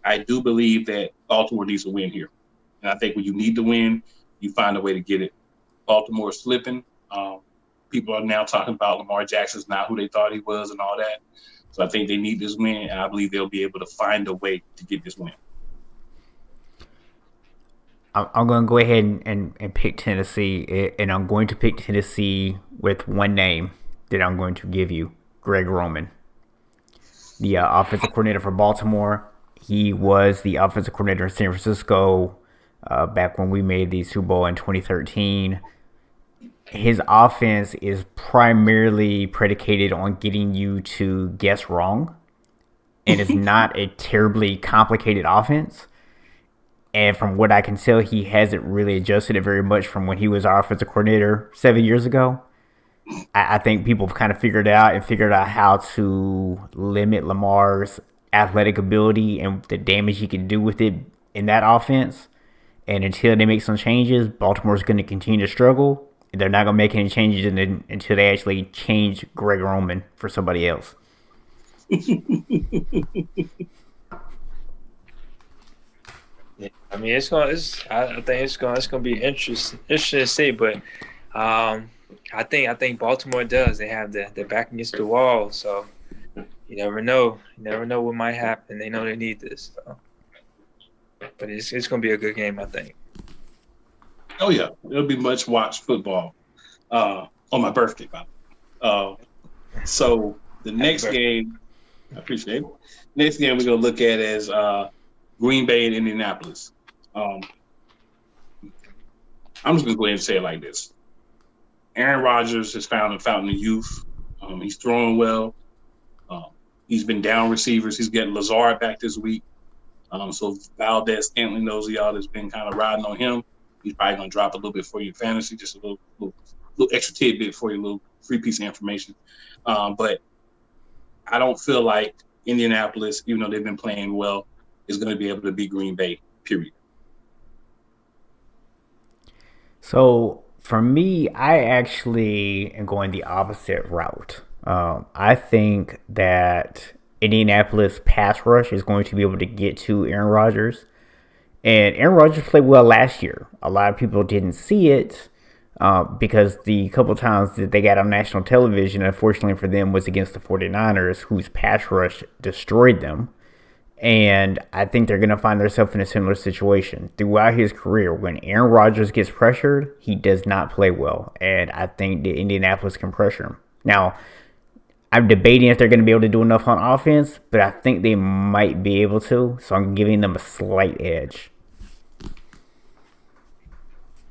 I do believe that Baltimore needs to win here. And I think when you need to win, you find a way to get it. Baltimore is slipping. People are now talking about Lamar Jackson's not who they thought he was and all that. So I think they need this win, and I believe they'll be able to find a way to get this win. I'm going to go ahead and pick Tennessee, and I'm going to pick Tennessee with one name that I'm going to give you, Greg Roman. The offensive coordinator for Baltimore. He was the offensive coordinator in San Francisco back when we made the Super Bowl in 2013. His offense is primarily predicated on getting you to guess wrong. And it's not a terribly complicated offense. And from what I can tell, he hasn't really adjusted it very much from when he was our offensive coordinator 7 years ago. I think people have kind of figured out how to limit Lamar's athletic ability and the damage he can do with it in that offense. And until they make some changes, Baltimore's going to continue to struggle. They're not going to make any changes until they actually change Greg Roman for somebody else. Yeah, I mean, I think it's gonna be interesting to see, but I think Baltimore does. They have their back against the wall, so you never know. You never know what might happen. They know they need this, so. But it's gonna be a good game, I think. Oh yeah, it'll be much watched football on my birthday, so the next game, I appreciate it. Next game we're gonna look at is Green Bay and Indianapolis. I'm just gonna go ahead and say it like this: Aaron Rodgers has found a fountain of youth. He's throwing well. He's been down receivers. He's getting Lazard back this week. So Valdez Scantling, those of y'all that's been kind of riding on him, he's probably gonna drop a little bit for you in fantasy, just a little extra tidbit for you, a little free piece of information. But I don't feel like Indianapolis, even though they've been playing well, is going to be able to beat Green Bay, period. So for me, I actually am going the opposite route. I think that Indianapolis pass rush is going to be able to get to Aaron Rodgers. And Aaron Rodgers played well last year. A lot of people didn't see it because the couple times that they got on national television, unfortunately for them, was against the 49ers, whose pass rush destroyed them. And I think they're going to find themselves in a similar situation. Throughout his career, when Aaron Rodgers gets pressured, he does not play well. And I think that Indianapolis can pressure him. Now, I'm debating if they're going to be able to do enough on offense, but I think they might be able to. So I'm giving them a slight edge.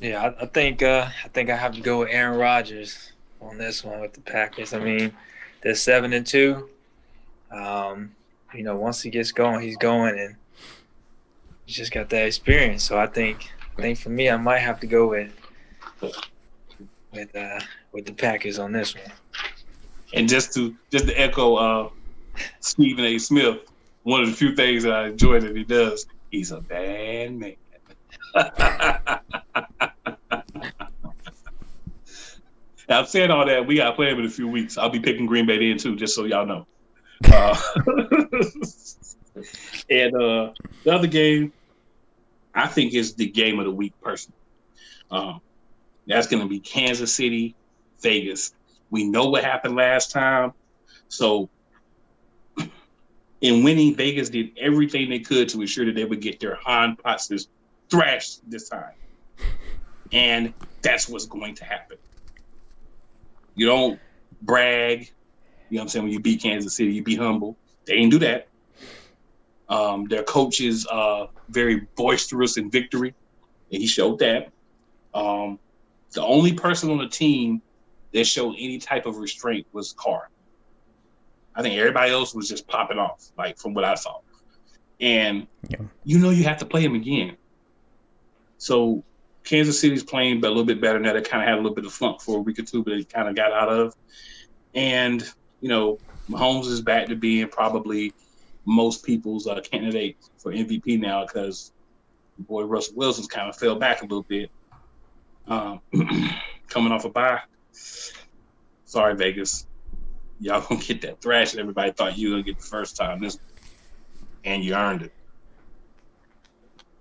Yeah, I think I have to go with Aaron Rodgers on this one with the Packers. I mean, they're 7-2. Once he gets going, he's going, and he's just got that experience. So I think for me, I might have to go with with the Packers on this one. And just to echo Stephen A. Smith, one of the few things that I enjoy that he does, he's a bad man. Now, I'm saying all that. We got to play him in a few weeks. I'll be picking Green Bay then, too, just so y'all know. And the other game, I think, is the game of the week, personally. That's going to be Kansas City, Vegas. We know what happened last time. So, in winning, Vegas did everything they could to ensure that they would get their Han Potts thrashed this time. And that's what's going to happen. You don't brag. You know what I'm saying? When you beat Kansas City, you be humble. They didn't do that. Their coach is very boisterous in victory, and he showed that. The only person on the team that showed any type of restraint was Carr. I think everybody else was just popping off, like from what I saw. And you know you have to play him again. So Kansas City's playing a little bit better now. They kind of had a little bit of funk for a week or two, but they kind of got out of. And, you know, Mahomes is back to being probably most people's candidate for MVP now because boy Russell Wilson's kind of fell back a little bit. Coming off a bye. Sorry, Vegas. Y'all gonna get that thrash that everybody thought you were gonna get the first time. And you earned it.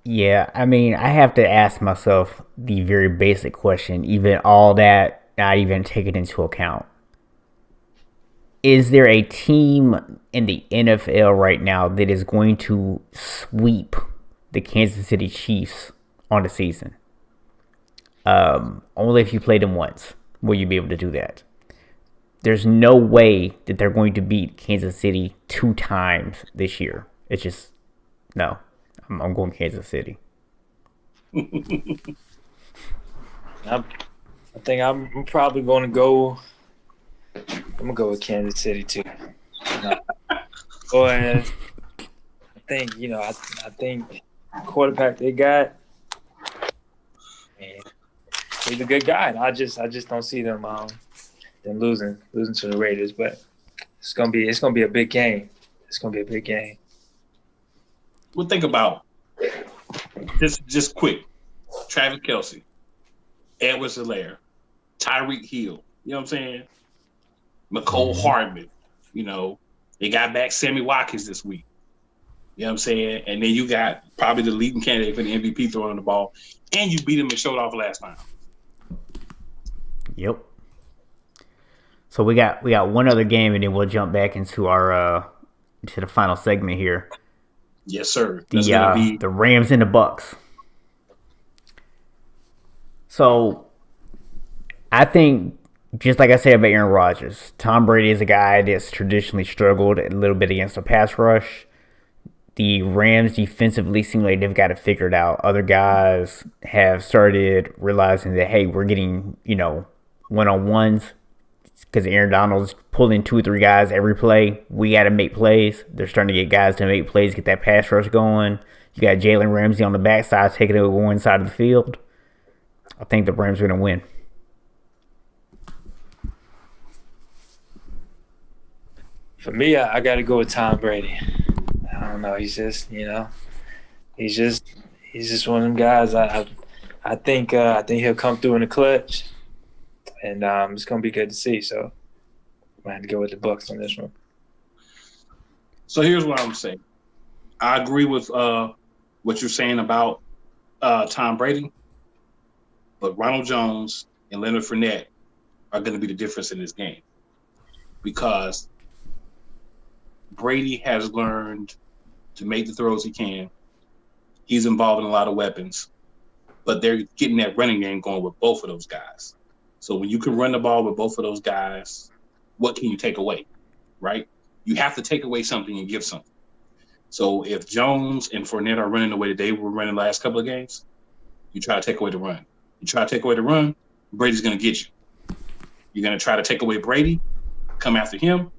Yeah, I mean, I have to ask myself the very basic question, even all that not even taken into account. Is there a team in the NFL right now that is going to sweep the Kansas City Chiefs on the season? Only if you play them once will you be able to do that. There's no way that they're going to beat Kansas City 2 times this year. It's just, no. I'm going Kansas City. I think I'm probably going to go. I'm gonna go with Kansas City too. Boy, I think I think quarterback they got. Man, he's a good guy. I just don't see them losing to the Raiders. But it's gonna be a big game. It's gonna be a big game. Well, think about just quick. Travis Kelce, Edwards-Helaire, Tyreek Hill. You know what I'm saying? McCole Hardman. You know, they got back Sammy Watkins this week. You know what I'm saying? And then you got probably the leading candidate for the MVP throwing the ball, and you beat him and showed off last time. Yep. So we got one other game, and then we'll jump back into our to the final segment here. Yes, sir. The Rams and the Bucks. So I think, just like I said about Aaron Rodgers, Tom Brady is a guy that's traditionally struggled a little bit against the pass rush. The Rams defensively seem like they've got it figured out. Other guys have started realizing that, hey, we're getting, one-on-ones because Aaron Donald's pulling 2 or 3 guys every play. We got to make plays. They're starting to get guys to make plays, get that pass rush going. You got Jalen Ramsey on the backside taking it over one side of the field. I think the Rams are going to win. For me, I got to go with Tom Brady. I don't know. He's just, he's just one of them guys. I think he'll come through in the clutch, and it's gonna be good to see. So I'm gonna have to go with the Bucks on this one. So here's what I'm saying. I agree with what you're saying about Tom Brady, but Ronald Jones and Leonard Fournette are going to be the difference in this game because Brady has learned to make the throws he can. He's involved in a lot of weapons, but they're getting that running game going with both of those guys. So when you can run the ball with both of those guys, what can you take away, right? You have to take away something and give something. So if Jones and Fournette are running the way that they were running the last couple of games, you try to take away the run. You try to take away the run, Brady's going to get you. You're going to try to take away Brady, come after him.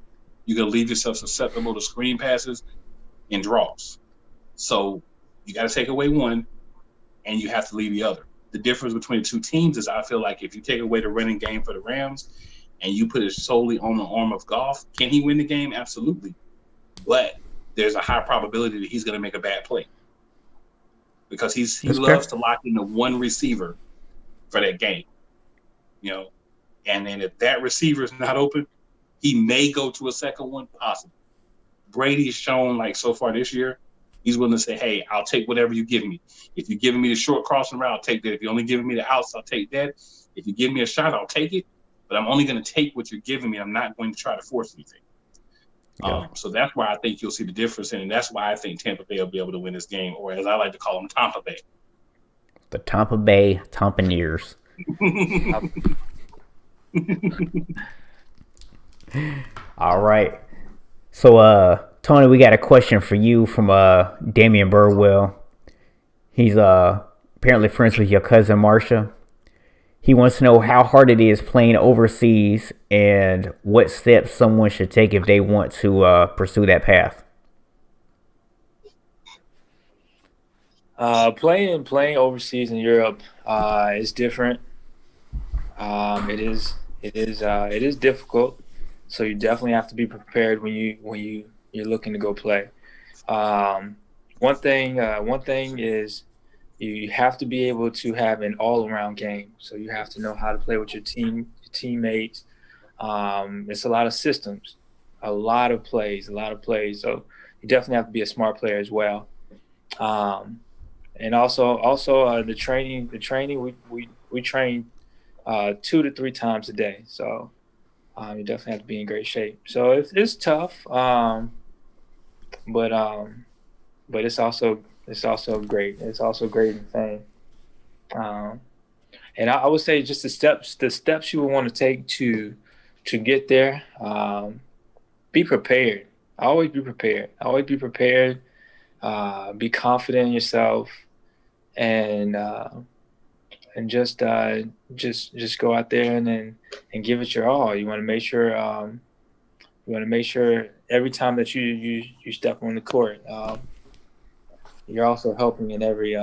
You're going to leave yourself susceptible to screen passes and draws. So you got to take away one, and you have to leave the other. the difference between the two teams is I feel like if you take away the running game for the Rams and you put it solely on the arm of Goff, can he win the game? Absolutely. But there's a high probability that he's going to make a bad play because he loves to lock in the one receiver for that game, and then if that receiver is not open, he may go to a second one, possible. Brady's shown, like, so far this year, he's willing to say, hey, I'll take whatever you give me. If you're giving me the short crossing route, I'll take that. If you're only giving me the outs, I'll take that. If you give me a shot, I'll take it. But I'm only going to take what you're giving me. I'm not going to try to force anything. Yeah. So that's why I think you'll see the difference. And that's why I think Tampa Bay will be able to win this game, or as I like to call them, Tampa Bay. The Tampa Bay Tompaneers. All right. So, Tony, we got a question for you from Damian Burwell. He's apparently friends with your cousin Marsha. He wants to know how hard it is playing overseas and what steps someone should take if they want to pursue that path. Playing overseas in Europe is different. It is difficult. So you definitely have to be prepared when you're looking to go play. One thing is you have to be able to have an all-around game. So you have to know how to play with your teammates. It's a lot of systems, a lot of plays. So you definitely have to be a smart player as well. And also the training. We train 2 to 3 times a day. So you definitely have to be in great shape. So it's tough, but it's also great. It's also great and fun. And I would say just the steps you would want to take to get there. Be prepared. Always be prepared. Be confident in yourself, and just go out there and give it your all. You want to make sure every time that you step on the court, you're also helping in every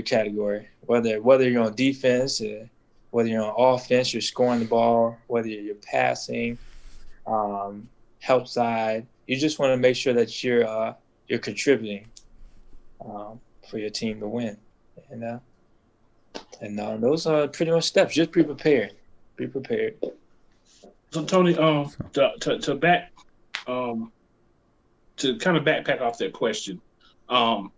category. Whether you're on defense, whether you're on offense, you're scoring the ball, whether you're passing, help side. You just want to make sure that you're contributing for your team to win. And those are pretty much steps. Just be prepared. So Tony, to kind of backpack off that question, talk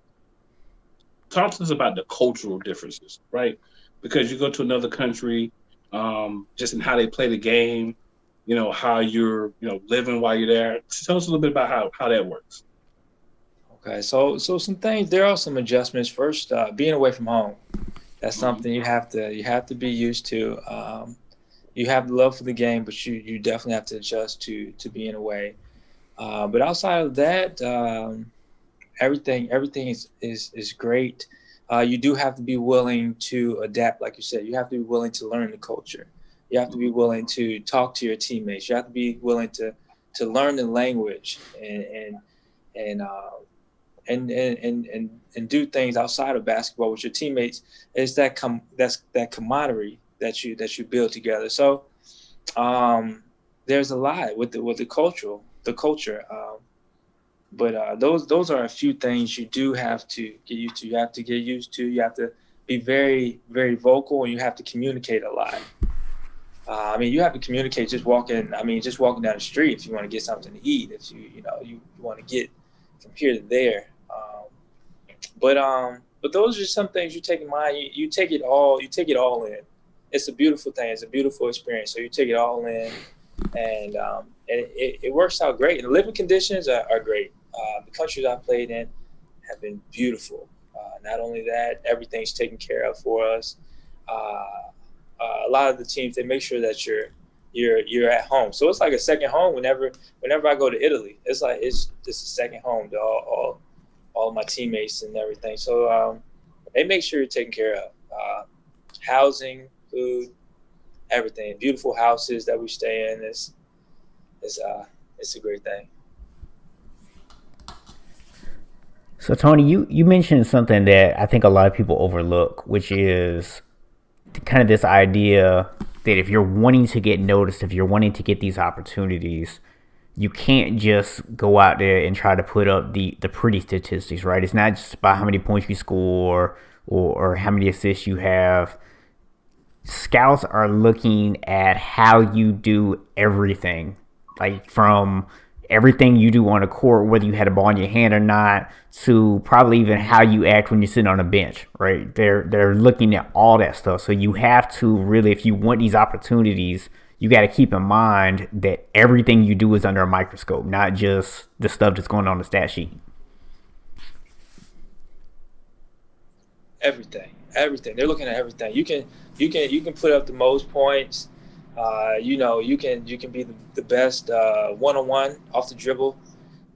to us about the cultural differences, right? Because you go to another country, just in how they play the game, how you're, living while you're there. Tell us a little bit about how that works. Okay, so some things. There are some adjustments. First, being away from home. That's something you have to be used to. You have love for the game, but you definitely have to adjust to being away. But outside of that, everything is great. You do have to be willing to adapt, like you said. You have to be willing to learn the culture. You have to be willing to talk to your teammates. You have to be willing to learn the language and do things outside of basketball with your teammates. It's that camaraderie that you build together. So there's a lot with the culture. But those are a few things you do have to get used to. You have to get used to. You have to be very, very vocal, and you have to communicate a lot. You have to communicate just walking down the street if you want to get something to eat. If you want to get from here to there. But those are some things you take in mind. You take it all in. It's a beautiful thing. It's a beautiful experience. So you take it all in, and it works out great. And the living conditions are great. The countries I played in have been beautiful. Not only that, everything's taken care of for us. A lot of the teams, they make sure that you're at home. So it's like a second home whenever I go to Italy. It's like it's just a second home to all of my teammates and everything. So they make sure you're taken care of. Housing, food, everything. Beautiful houses that we stay in. It's a great thing. So Tony, you mentioned something that I think a lot of people overlook, which is kind of this idea that if you're wanting to get noticed, if you're wanting to get these opportunities, you can't just go out there and try to put up the pretty statistics, right? It's not just about how many points you score or how many assists you have. Scouts are looking at how you do everything, like from everything you do on the court, whether you had a ball in your hand or not, to probably even how you act when you're sitting on a bench, right? They're looking at all that stuff. So you have to really, if you want these opportunities, you got to keep in mind that everything you do is under a microscope, not just the stuff that's going on the stat sheet. Everything. They're looking at everything. You can put up the most points. You can be the best one-on-one off the dribble,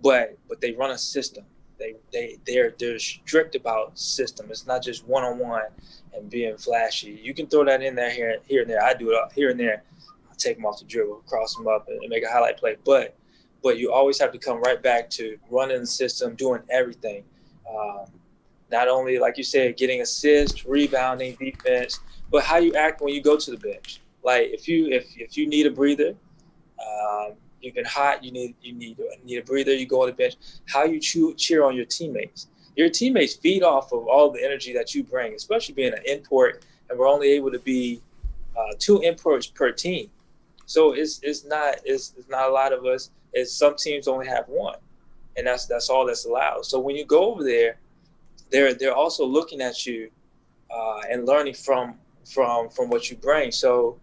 but they run a system. They're strict about system. It's not just one-on-one and being flashy. You can throw that in there here and there. I do it here and there. I take them off the dribble, cross them up, and make a highlight play. But you always have to come right back to running the system, doing everything. Not only, like you said, getting assists, rebounding, defense, but how you act when you go to the bench. Like if you need a breather, you've been hot, you need a breather, you go on the bench. How you cheer on your teammates. Your teammates feed off of all the energy that you bring, especially being an import, and we're only able to be 2 imports per team. So it's not a lot of us. Some teams only have 1, and that's all that's allowed. So when you go over there, they're also looking at you and learning from what you bring. So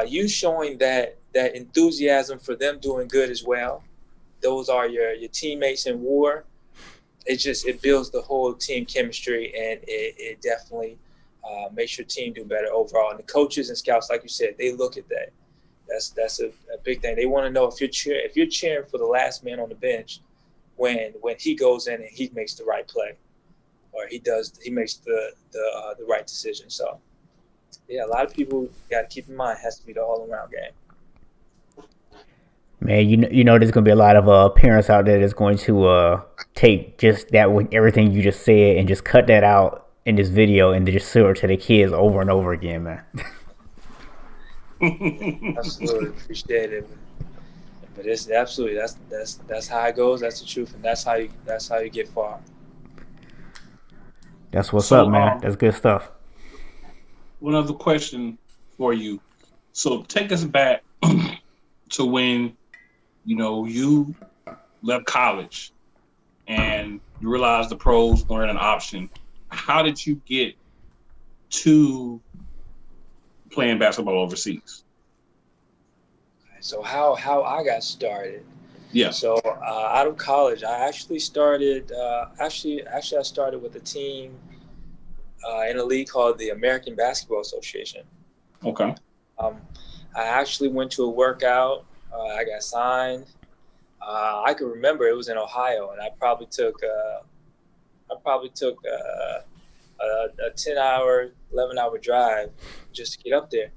you showing that enthusiasm for them doing good as well. Those are your teammates in war. It builds the whole team chemistry, and it definitely makes your team do better overall. And the coaches and scouts, like you said, they look at that. That's a big thing. They want to know if you're cheering for the last man on the bench when he goes in and he makes the right play, or he makes the right decision. So yeah, a lot of people got to keep in mind, it has to be the all-around game. Man, you know there's gonna be a lot of parents out there that's going to take just that with everything you just said and just cut that out in this video and just show it to the kids over and over again, man. Absolutely appreciate it, but it's absolutely that's how it goes. That's the truth, and that's how you get far. That's what's up, man. That's good stuff. One other question for you. So take us back to when you left college and you realized the pros weren't an option. How did you get to playing basketball overseas? So how I got started. Yeah. So out of college, I actually started. I started with a team in a league called the American Basketball Association. Okay. I actually went to a workout. I got signed. I could remember it was in Ohio, and I probably took a 10-hour, 11-hour drive just to get up there.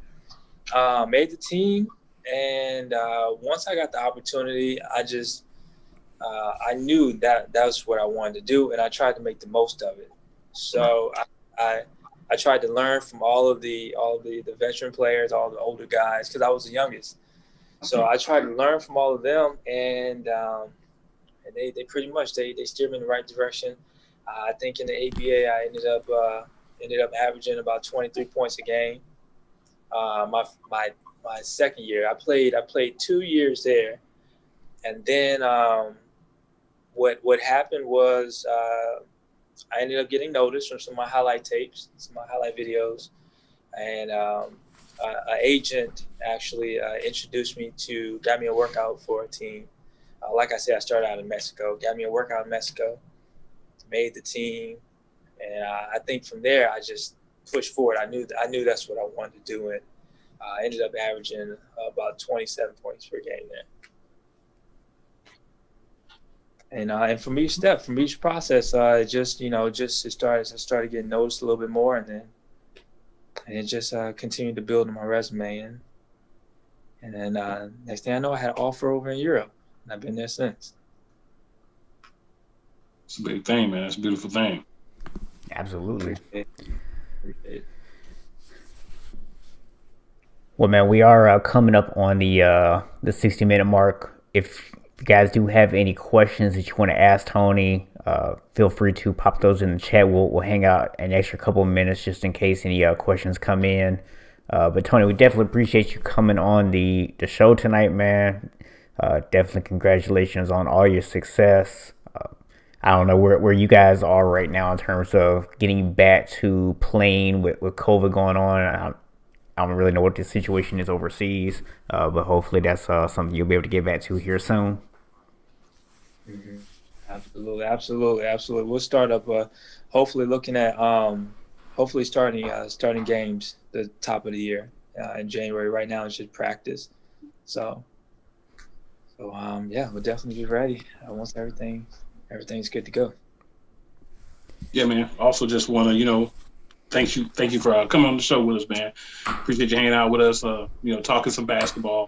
Made the team, and once I got the opportunity, I knew that was what I wanted to do, and I tried to make the most of it. So I tried to learn from all of the veteran players, all the older guys, because I was the youngest. So I tried to learn from all of them, and they pretty much they steered me in the right direction. I think in the ABA I ended up averaging about 23 points a game. My second year, I played 2 years there, and then what happened was I ended up getting noticed from some of my highlight tapes, some of my highlight videos, and an agent actually got me a workout for a team. Like I said, I started out in Mexico, got me a workout in Mexico, made the team, and I think from there I just pushed forward. I knew that's what I wanted to do, and I ended up averaging about 27 points per game there. And from each process, I started getting noticed a little bit more, and it just continued to build on my resume, and then next thing I know, I had an offer over in Europe, and I've been there since. It's a big thing, man. It's a beautiful thing. Absolutely. Appreciate it. Well, man, we are coming up on the 60-minute mark. If you guys do have any questions that you want to ask Tony, feel free to pop those in the chat. We'll hang out an extra couple of minutes just in case any questions come in. But Tony, we definitely appreciate you coming on the show tonight, man. Definitely congratulations on all your success. I don't know where you guys are right now in terms of getting back to playing with COVID going on. I don't really know what the situation is overseas, but hopefully that's something you'll be able to get back to here soon. Mm-hmm. Absolutely. We'll start up. Hopefully, looking at hopefully starting games the top of the year in January. Right now, it's just practice. So yeah, we'll definitely be ready once everything's good to go. Yeah, man. Also, just want to thank you for coming on the show with us, man. Appreciate you hanging out with us. Talking some basketball.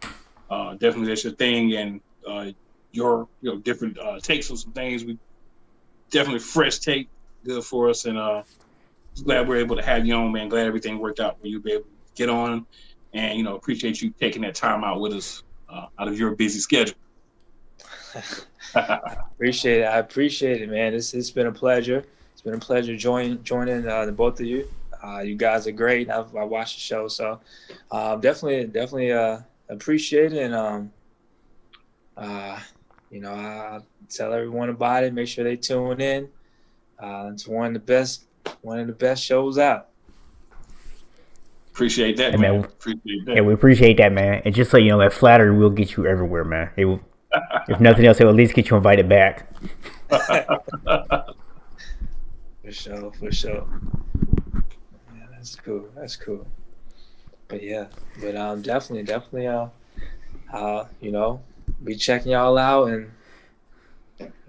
Definitely that's your thing, and your different takes on some things. We definitely fresh take, good for us, and just glad we're able to have you on, man. Glad everything worked out for you to be able to get on, and appreciate you taking that time out with us out of your busy schedule. Appreciate it. I appreciate it, man. It's been a pleasure. It's been a pleasure joining the both of you. You guys are great. I watched the show, so definitely appreciate it. And I tell everyone about it. Make sure they tune in. It's one of the best shows out. Appreciate that, man. Appreciate that. Yeah, we appreciate that, man. And just so you know, that flattery will get you everywhere, man. It will, if nothing else, it will at least get you invited back. For sure. Yeah, that's cool. But definitely be checking y'all out and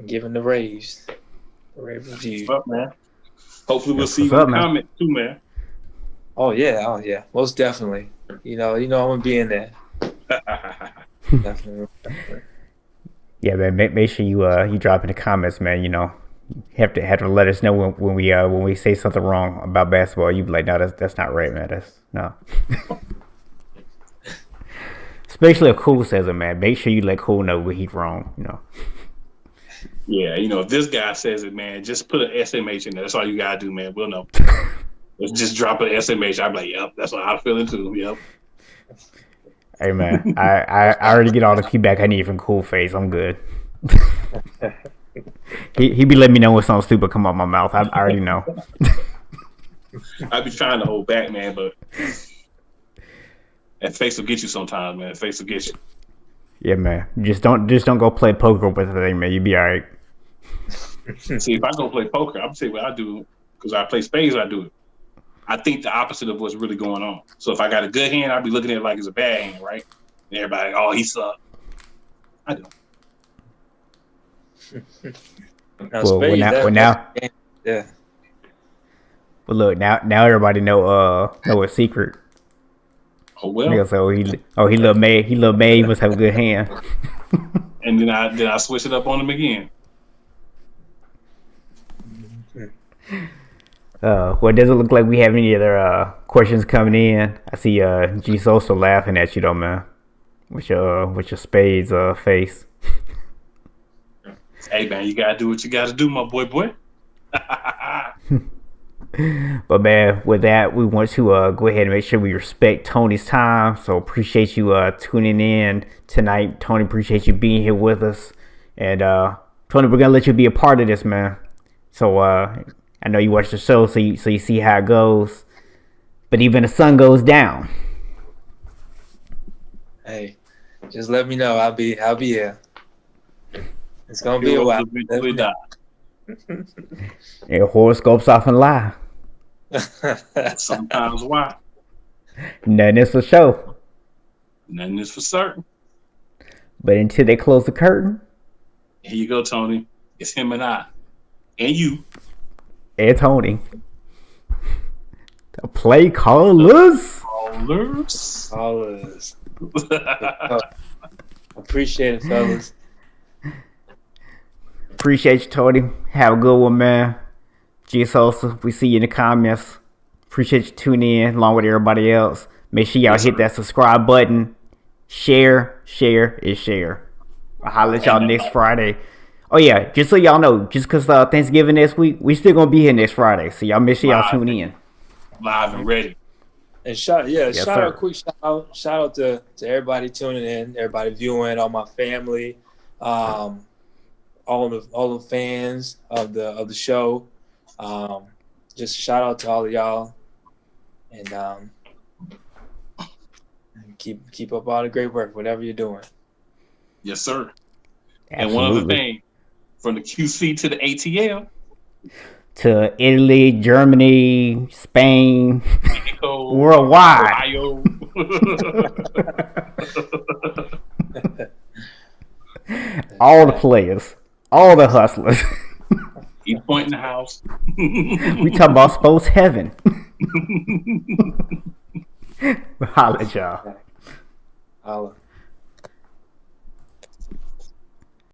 giving the raves review. What's up, man? Hopefully we'll see you in the comments too, man. Oh yeah, most definitely. I'm gonna be in there. Definitely. Yeah, man. Make sure you drop in the comments, man. You have to let us know when we say something wrong about basketball. You be like, no, that's not right, man. That's no. Especially if Cool says it, man. Make sure you let Cool know when he's wrong. Yeah, if this guy says it, man, just put an SMH in there. That's all you gotta do, man. We'll know. Let's just drop an SMH. I'm like, yep, that's what I'm feeling too. Yep. Hey, man, I already get all the feedback I need from Cool Face. I'm good. he be letting me know when something stupid come out my mouth. I already know. I be trying to hold back, man, but that face will get you sometimes, man. That face will get you. Yeah, man. Just don't go play poker with the thing, man. You be all right. See, if I go play poker, I'm gonna say what I do because I play spades. I do it. I think the opposite of what's really going on. So if I got a good hand, I'll be looking at it like it's a bad hand, right? And everybody, oh, he sucked. I don't. Yeah. Well, look, now everybody know a secret. Oh well. So he little May. He must have a good hand. And then I switch it up on him again. Well, it doesn't look like we have any other questions coming in. I see G Sosa laughing at you though, man, with your spades face. Hey man, you gotta do what you gotta do, my boy. But man, with that, we want to go ahead and make sure we respect Tony's time. So appreciate you tuning in tonight. Tony, appreciate you being here with us. And Tony, we're gonna let you be a part of this, man. So I know you watch the show, so you see how it goes. But even the sun goes down. Hey, just let me know. I'll be here. It's gonna be a while. Yeah, horoscopes often lie. Sometimes why? Nothing is for show. Nothing is for certain. But until they close the curtain. Here you go, Tony. It's him and I. And you. And Tony. The play callers. Appreciate it, fellas. Appreciate you, Tony. Have a good one, man. G Sosa, we see you in the comments. Appreciate you tuning in along with everybody else. Make sure y'all hit that subscribe button. Share. I'll holler at y'all next Friday. Oh yeah, just so y'all know, just because Thanksgiving next week, we still gonna be here next Friday. So y'all make sure y'all tune in. Live and ready. And shout Yes, out, sir. quick shout out to everybody tuning in, everybody viewing, all my family, all the fans of the show. Just shout out to all of y'all, and keep up all the great work, whatever you're doing. Yes, sir. Absolutely. And one other thing, from the QC to the ATL, to Italy, Germany, Spain, Mexico, worldwide. Ohio. All the players, all the hustlers. Each point in the house. We talking about sports heaven. Holla at y'all. Holla.